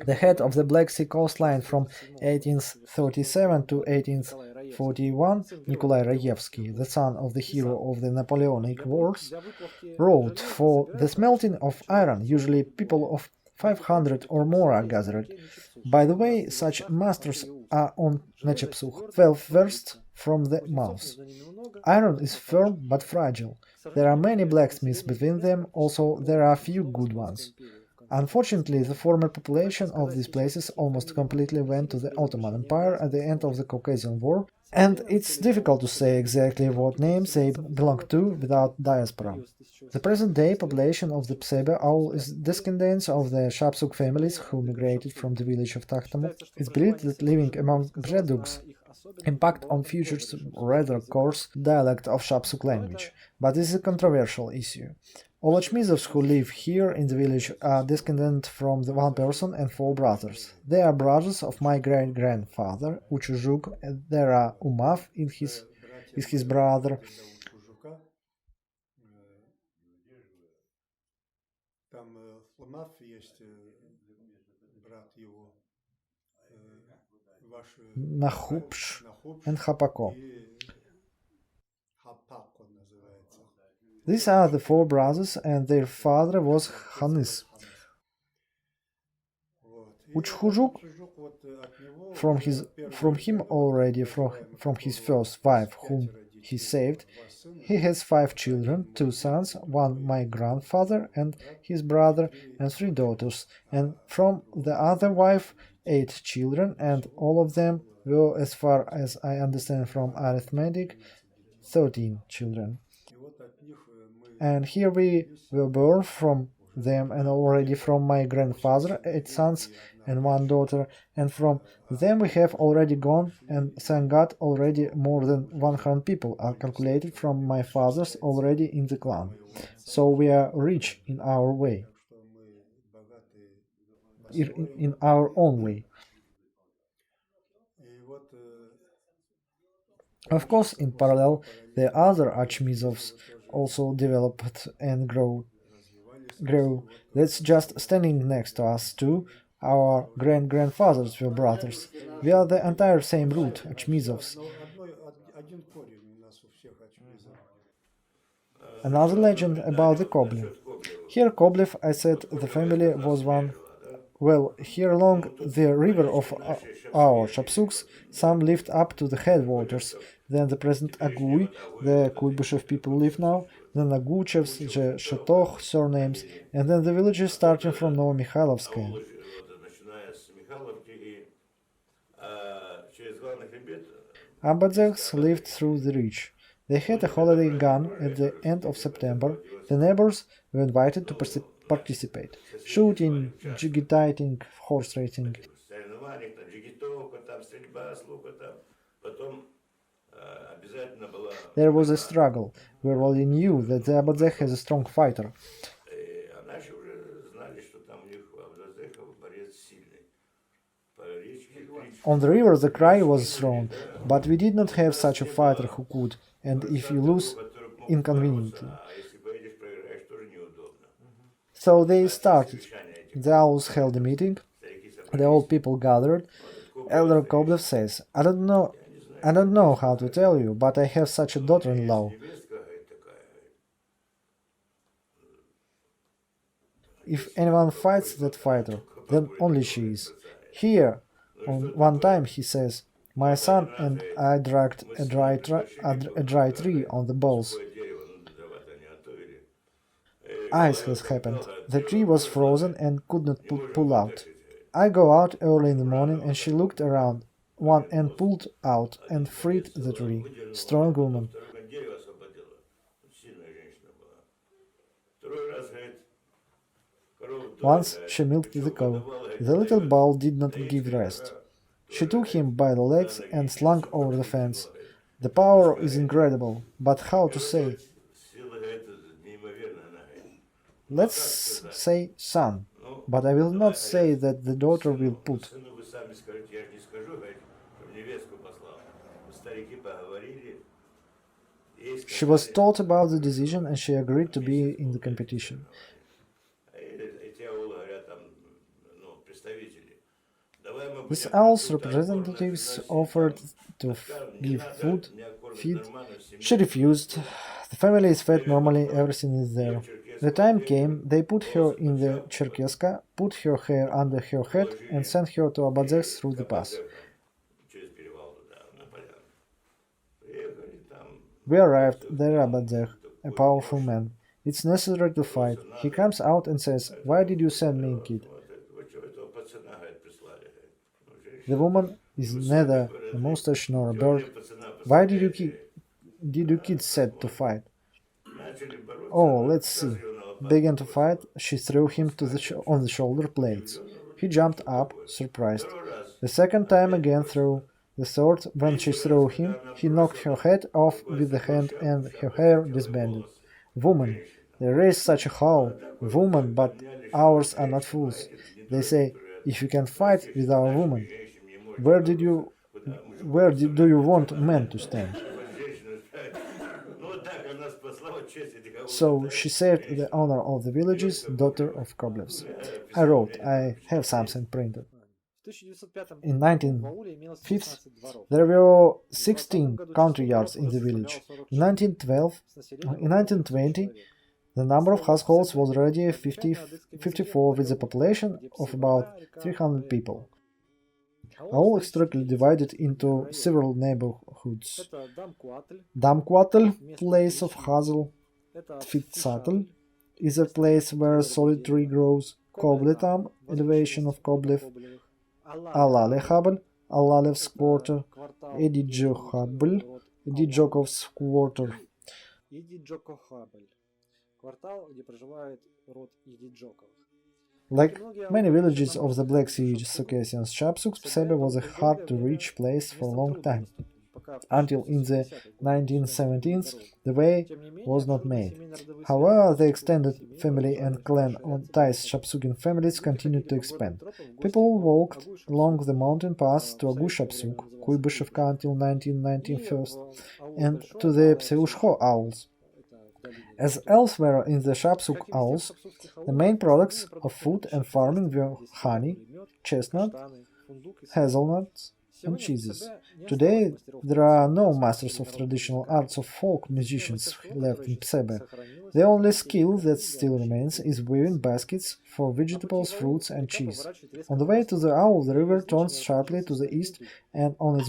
The head of the Black Sea coastline from 1837 to 1841, Nikolai Rayevsky, the son of the hero of the Napoleonic Wars, wrote, "For the smelting of iron, usually people of 500 or more are gathered. By the way, such masters are on Nechepsukh, 12 versts from the mouth. Iron is firm but fragile. There are many blacksmiths between them, also there are few good ones. Unfortunately, the former population of these places almost completely went to the Ottoman Empire at the end of the Caucasian War, and it's difficult to say exactly what names they belong to without diaspora. The present-day population of the Psebe owl is descendants of the Shapsug families who migrated from the village of Takhtamov. It's believed that living among Bzhedugs impact on futures rather coarse dialect of Shapsug language, but this is a controversial issue. All Achmizovs who live here in the village are descended from the one person and four brothers. They are brothers of my great-grandfather, Uchuzhuk, and there are Umav is his brother. Nahupsh and Hapako. These are the four brothers, and their father was Hanis. Uchhuzhuk, from his first wife, whom he saved, he has 5 children, 2 sons, one my grandfather and his brother, and 3 daughters, and from the other wife 8 children, and all of them were, as far as I understand from arithmetic, 13 children. And here we were born from them, and already from my grandfather 8 sons and 1 daughter, and from them we have already gone, and thank God already more than 100 people are calculated from my father's already in the clan. So we are rich in our way, in our own way. Of course, in parallel, the other Achmizovs also developed and grew. That's just standing next to us too. Our grandfathers were brothers. We are the entire same root, Achmizovs. Another legend about the Koblin. Here Koblev, I said, the family was one. Well, here along the river of our Shapsugs, some lived up to the headwaters. Then the present Aguy, the Kuibyshev people live now, then Aguchevs, the Shatoch surnames, and then the villages starting from Novomikhalovskaya. Abadzeks lived through the reach. They had a holiday gun at the end of September. The neighbors were invited to participate. Shooting, jigitating, horse racing. There was a struggle. We already knew that the Abadzek has a strong fighter. On the river the cry was thrown, but we did not have such a fighter who could, and if you lose, inconveniently. So they started. The owls held a meeting, the old people gathered, Elder Koblev says, I don't know how to tell you, but I have such a daughter-in-law. If anyone fights that fighter, then only she is. Here, on one time, he says, my son and I dragged a dry tree on the balls. Ice has happened. The tree was frozen and could not pull out. I go out early in the morning and she looked around. One end pulled out and freed the tree. Strong woman. Once she milked the cow. The little bull did not give rest. She took him by the legs and slung over the fence. The power is incredible, but how to say? Let's say son, but I will not say that the daughter will put. She was told about the decision and she agreed to be in the competition. These auls representatives offered to give feed. She refused. The family is fed normally, everything is there. The time came, they put her in the Cherkeska, put her hair under her head and sent her to Abadzeh through the pass. We arrived there Abadzeh, a powerful man. It's necessary to fight. He comes out and says, why did you send me, kid? The woman is neither a mustache nor a bird. Why did you kids set to fight? Oh, let's see. Began to fight, she threw him on the shoulder blades. He jumped up, surprised. The second time again threw. The third, when she threw him, he knocked her head off with the hand and her hair disbanded. Woman. They raise such a howl. Woman, but ours are not fools. They say, if you can fight with our woman, where do you want men to stand? So she saved the honor of the village's daughter of Koblevs. I wrote, I have something printed. In 1905, there were 16 country yards in the village. In 1920, the number of households was already 54 with a population of about 300 people. All strictly divided into several neighborhoods. Damquatl, place of hazel. Tfitsatl is a place where a solid tree grows. Kobletam, elevation of Koblev. Alalehabl, Alalev's quarter. Edijohabl, Edijokov's quarter. Like many villages of the Black Sea Circassians-Shapsugs, Psebe was a hard-to-reach place for a long time. Until in the 1970s, the way was not made. However, the extended family and clan ties Shapsugin families continued to expand. People walked along the mountain pass to Aguy-Shapsug, Kuybышevka until 1991, and to the Pseushko auls. As elsewhere in the Shapsug auls, the main products of food and farming were honey, chestnut, hazelnuts, and cheeses. Today, there are no masters of traditional arts or folk musicians left in Psebe. The only skill that still remains is weaving baskets for vegetables, fruits, and cheese. On the way to the owl, the river turns sharply to the east, and on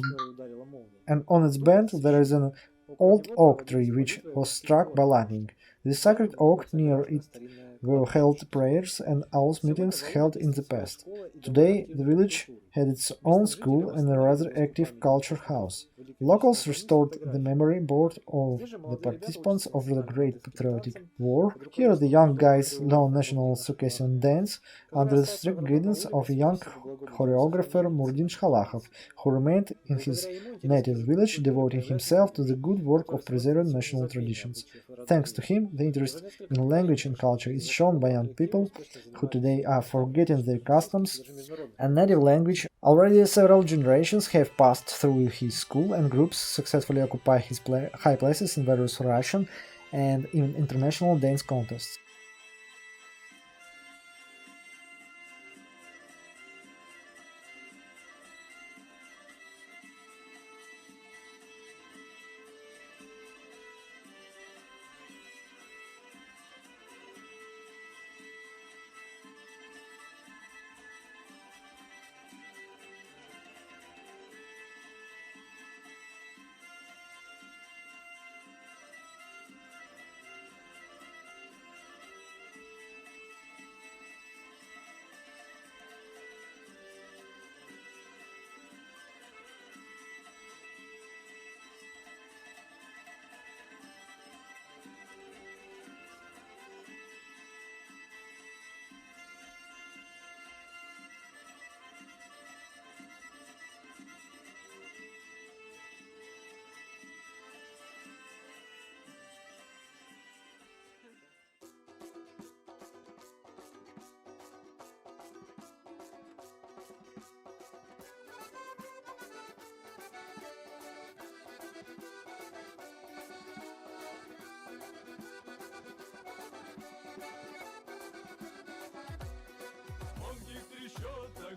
its bend there is an old oak tree which was struck by lightning. The sacred oak near it were held prayers and owls meetings held in the past. Today, the village had its own school and a rather active culture house. Locals restored the memory board of the participants of the Great Patriotic War. Here the young guys learn national Circassian dance under the strict guidance of a young choreographer Murdin Shkhalakov, who remained in his native village, devoting himself to the good work of preserving national traditions. Thanks to him, the interest in language and culture is shown by young people who today are forgetting their customs and native language. Already several generations have passed through his school, and groups successfully occupy his high places in various Russian and even international dance contests.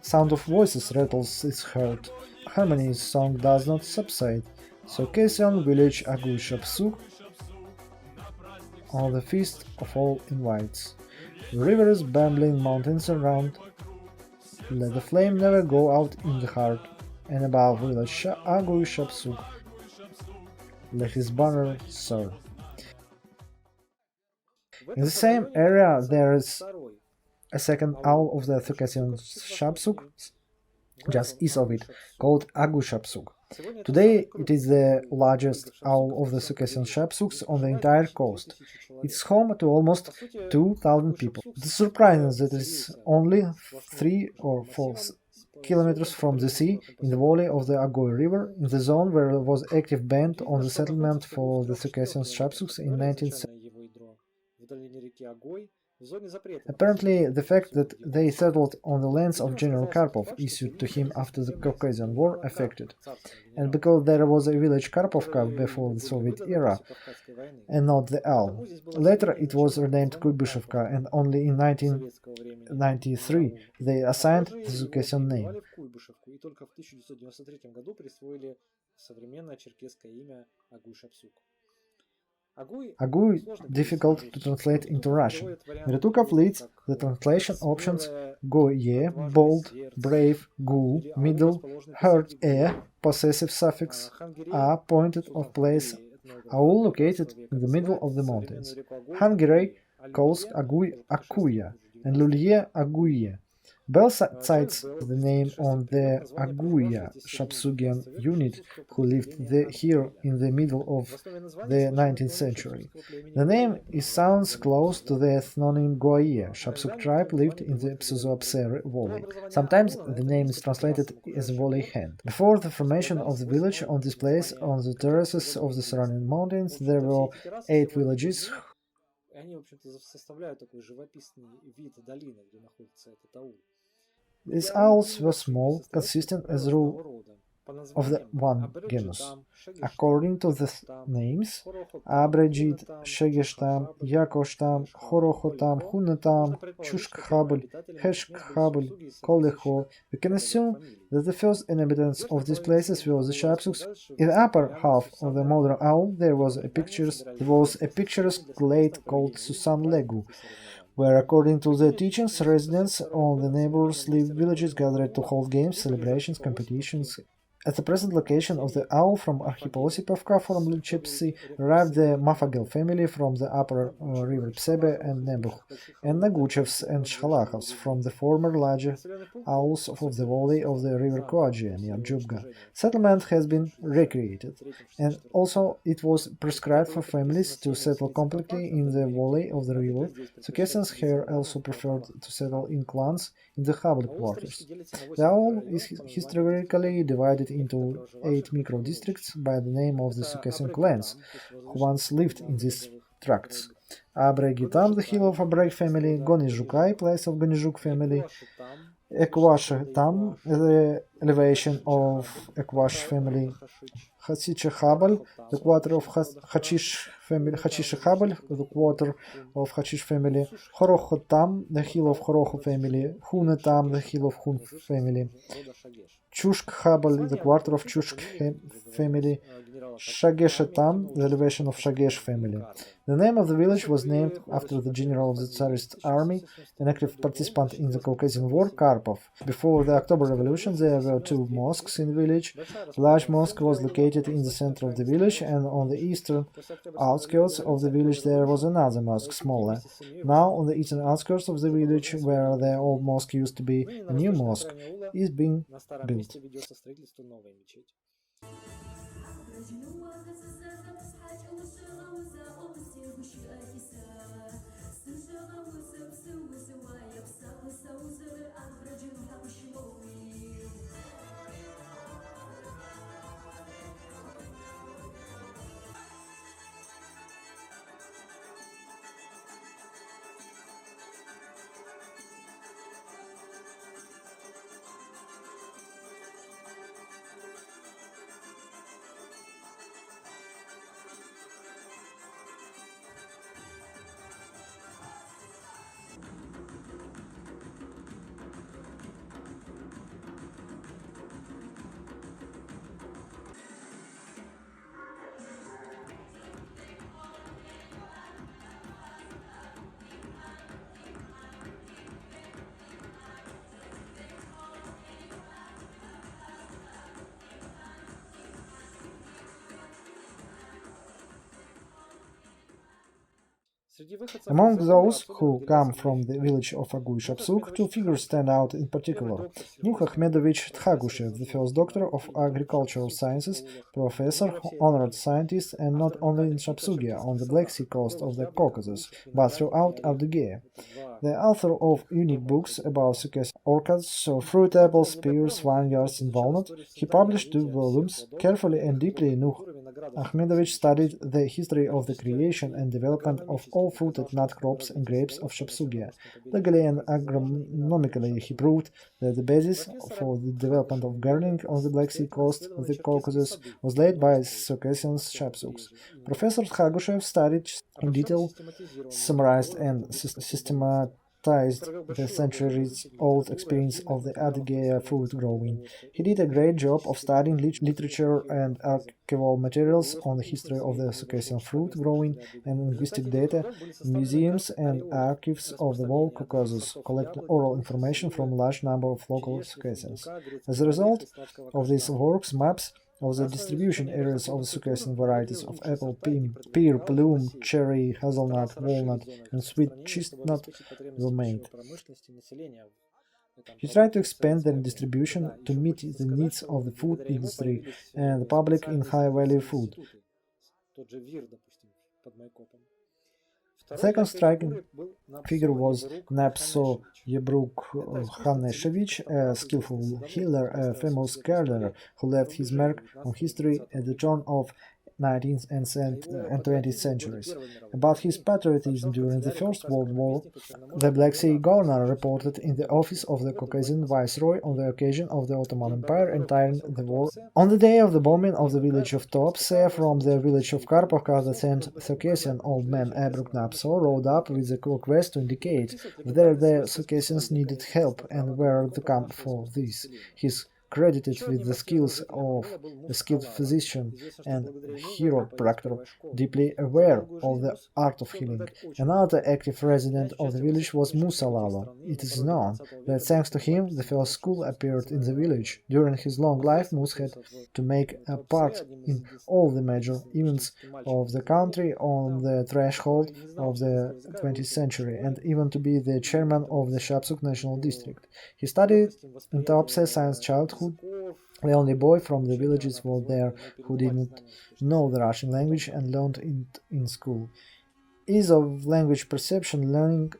Sound of voices rattles is heard. Harmony's song does not subside. Circassian village Aguy-Shapsug on the feast of all invites. Rivers, babbling mountains around. Let the flame never go out in the heart. And above village Aguy-Shapsug, let his banner soar. In the same area there is a second owl of the Circassians-Shapsugs, just east of it, called Aguy-Shapsug. Today it is the largest owl of the Circassian-Shapsugs on the entire coast. It is home to almost 2,000 people. It is surprising that it is only 3 or 4 kilometers from the sea, in the valley of the Agoy River, in the zone where there was active ban on the settlement for the Circassian-Shapsugs in 1970. Apparently, the fact that they settled on the lands of General Karpov, issued to him after the Caucasian War, affected, and because there was a village Karpovka before the Soviet era, and not the owl. Later it was renamed Kuybyshovka, and only in 1993 they assigned the Circassian name. Aguy difficult to translate into Russian. Retukov leads the translation options Goye, bold, brave, gu, middle, hurt, possessive suffix, a, pointed of place, aul located in the middle of the mountains. Hungary calls Aguy Akuya and Lulier Aguye. Bell cites the name on the Aguy-Shapsugian unit who lived here in the middle of the 19th century. The name sounds close to the ethnonym Goye. Shapsug tribe lived in the Tuapse Valley. Sometimes the name is translated as Valley Hand. Before the formation of the village on this place, on the terraces of the surrounding mountains, there were 8 villages. These owls were small, consistent as rule of the one genus. According to the names, Abrejid, Shegeshtam, Yakoshtam, Horohotam, Hunetam, Chushkhabel, Heshkhabel, Koleho, we can assume that the first inhabitants of these places were the Shapsugs. In the upper half of the modern owl there was a picturesque glade called Susan Legu, where, according to the teachings, residents of the neighbors' villages gathered to hold games, celebrations, competitions. At the present location of the owl from archipelago Sipovka, formerly Chepsy, arrived the Mafagel family from the upper river Psebe and Nebuch, and Naguchevs and Shalahovs from the former larger owls of the valley of the river Koadjia near Jubga. Settlement has been recreated, and also it was prescribed for families to settle completely in the valley of the river. Circassians here also preferred to settle in clans in the public quarters. The owl is historically divided into 8 micro-districts by the name of the Circassian clans, who once lived in these tracts. Abregitam, the hill of Abreg family, Gonizhukai, place of Gonizhuk family, Ekwash-Tam, the elevation of Ekwash family, Hachiche-Habal, the quarter of Hachish family, Hachish-Habal, the quarter of Hachish family, Horohotam, the hill of Horoho family, Hunetam, the hill of Hun family, Chushk-Habal, the quarter of Chushk family, Shageshetam, the elevation of Shagesh family. The name of the village was named after the general of the Tsarist army, an active participant in the Caucasian War, Karpov. Before the October Revolution there were 2 mosques in the village. The large mosque was located in the center of the village, and on the eastern outskirts of the village there was another mosque, smaller. Now on the eastern outskirts of the village, where the old mosque used to be, a new mosque is being built. Among those who come from the village of Aguy-Shapsug, two figures stand out in particular. Nuh Ahmedovich Tkhagushev, the first doctor of agricultural sciences, professor, honored scientist, and not only in Shapsugia, on the Black Sea coast of the Caucasus, but throughout Adygea. The author of unique books about Circassian orchards, fruit apples, pears, vineyards, and walnut, he published 2 volumes. Carefully and deeply, Nuh Ahmedovich studied the history of the creation and development of all fruited nut crops and grapes of Shapsugia. Legally and agronomically, he proved that the basis for the development of gardening on the Black Sea coast of the Caucasus was laid by Circassians-Shapsugs. Professor Tkhagushev studied in detail, summarized and systematized the centuries-old experience of the Adygea fruit growing. He did a great job of studying literature and archival materials on the history of the Circassian fruit growing and linguistic data in museums and archives of the whole Caucasus, collecting oral information from a large number of local Circassians. As a result of these works, maps of the distribution areas of the Circassian varieties of apple, pear, plum, cherry, hazelnut, walnut, and sweet chestnut were made. He tried to expand their distribution to meet the needs of the food industry and the public in high-value food. The second striking figure was Napso Yebruk-Haneshevich, a skillful healer, a famous gardener who left his mark on history at the turn of 19th and 20th centuries. About his patriotism during the First World War, the Black Sea governor reported in the office of the Caucasian viceroy on the occasion of the Ottoman Empire entering the war. On the day of the bombing of the village of Tuapse, from the village of Karpovka, the 10th Circassian old man Abruk Napso rode up with a request to indicate whether the Circassians needed help and where to come for this. His credited with the skills of a skilled physician and chiropractor, deeply aware of the art of healing. Another active resident of the village was Musa Lala. It is known that thanks to him, the first school appeared in the village. During his long life, Musa had to make a part in all the major events of the country on the threshold of the 20th century, and even to be the chairman of the Shapsug National District. He studied in Tuapse since childhood. The only boy from the villages was there who didn't know the Russian language and learned it in school. Ease of language perception learning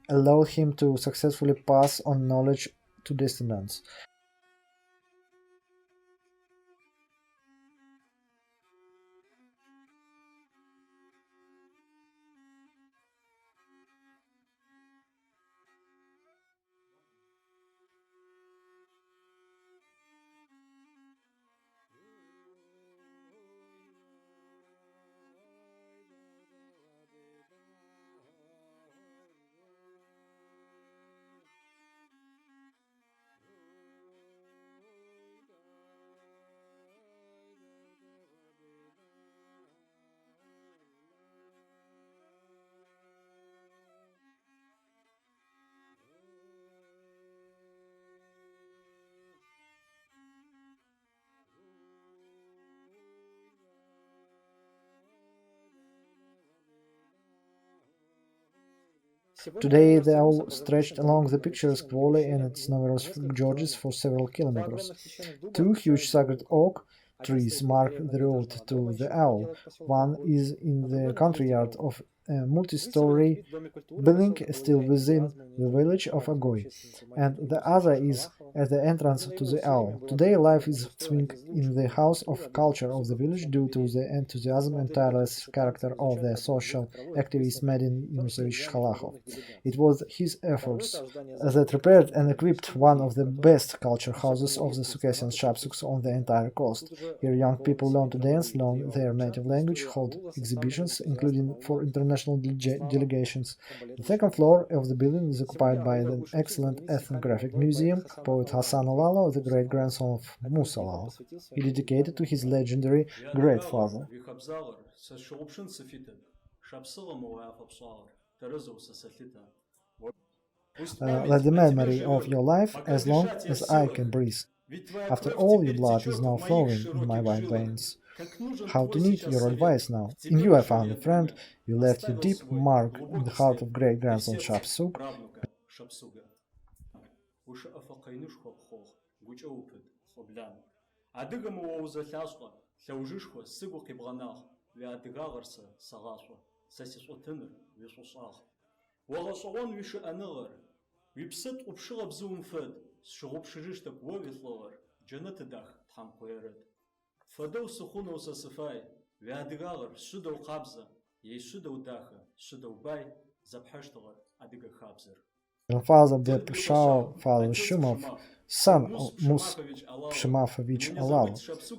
allowed him to successfully pass on knowledge to descendants. Today, the owl stretched along the picturesque valley and its numerous gorges for several kilometers. 2 huge sacred oak trees mark the road to the owl. One is in the country yard of a multi-story building still within the village of Agoy, and the other is at the entrance to the owl. Today, life is swing in the house of culture of the village due to the enthusiasm and tireless character of the social activist Medin Yunusevich Khalahov. It was his efforts that prepared and equipped one of the best culture houses of the Circassian-Shapsugs on the entire coast. Here young people learn to dance, learn their native language, hold exhibitions, including for international delegations. The second floor of the building is occupied by the excellent ethnographic museum. Poet Hassan Lalo, the great-grandson of Musa Lalo, he dedicated to his legendary great-father. Let the memory of your life as long as I can breathe. After all, your blood is now flowing in my white veins. How to need your advice now. In you I found a friend, you left your deep mark in the heart of great-grandson Shapsug. Фадоу сыхъунэу сэ сыфай, уи адыгагъэр щыдэу къабзэ, ей щыдэу дахэ, щыдэу бай, зэпхьэщтыгъэр адыгэ хабзэр. Grandfather the Pshao, father Shumov, son of Mus Pshemafovich Alal.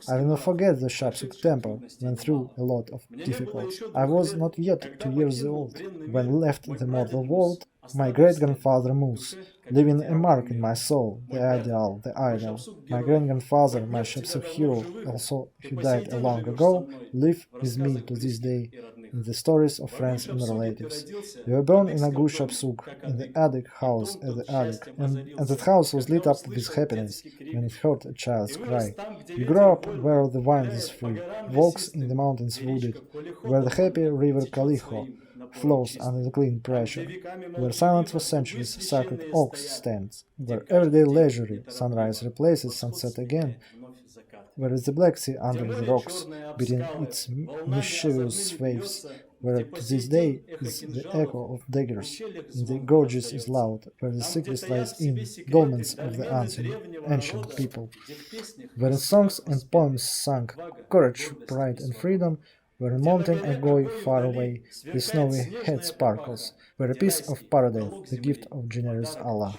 I will not forget the Shapsug temple, went through a lot of difficulties. I was not yet 2 years old when left the mortal world. My great-grandfather Mus, leaving a mark in my soul, the ideal, the idol. My great-grandfather, my Shapsug hero, also who died long ago, live with me to this day in the stories of friends and relatives. We were born in Aguy-Shapsug, in the attic house at the attic, and that house was lit up with happiness when it heard a child's cry. We grew up where the vine is free, walks in the mountains wooded, where the happy river Kaliho flows under the clean pressure, where silent for centuries sacred oaks stands, where everyday leisurely sunrise replaces sunset again, where is the Black Sea under the rocks, beating its mischievous waves, where to this day is the echo of daggers, in the gorges is loud, where the secret lies in dolmens of the ancient people, where in songs and poems sung courage, pride and freedom, where a mountain Agoy far away, with snowy head sparkles, where a piece of paradise, the gift of generous Allah.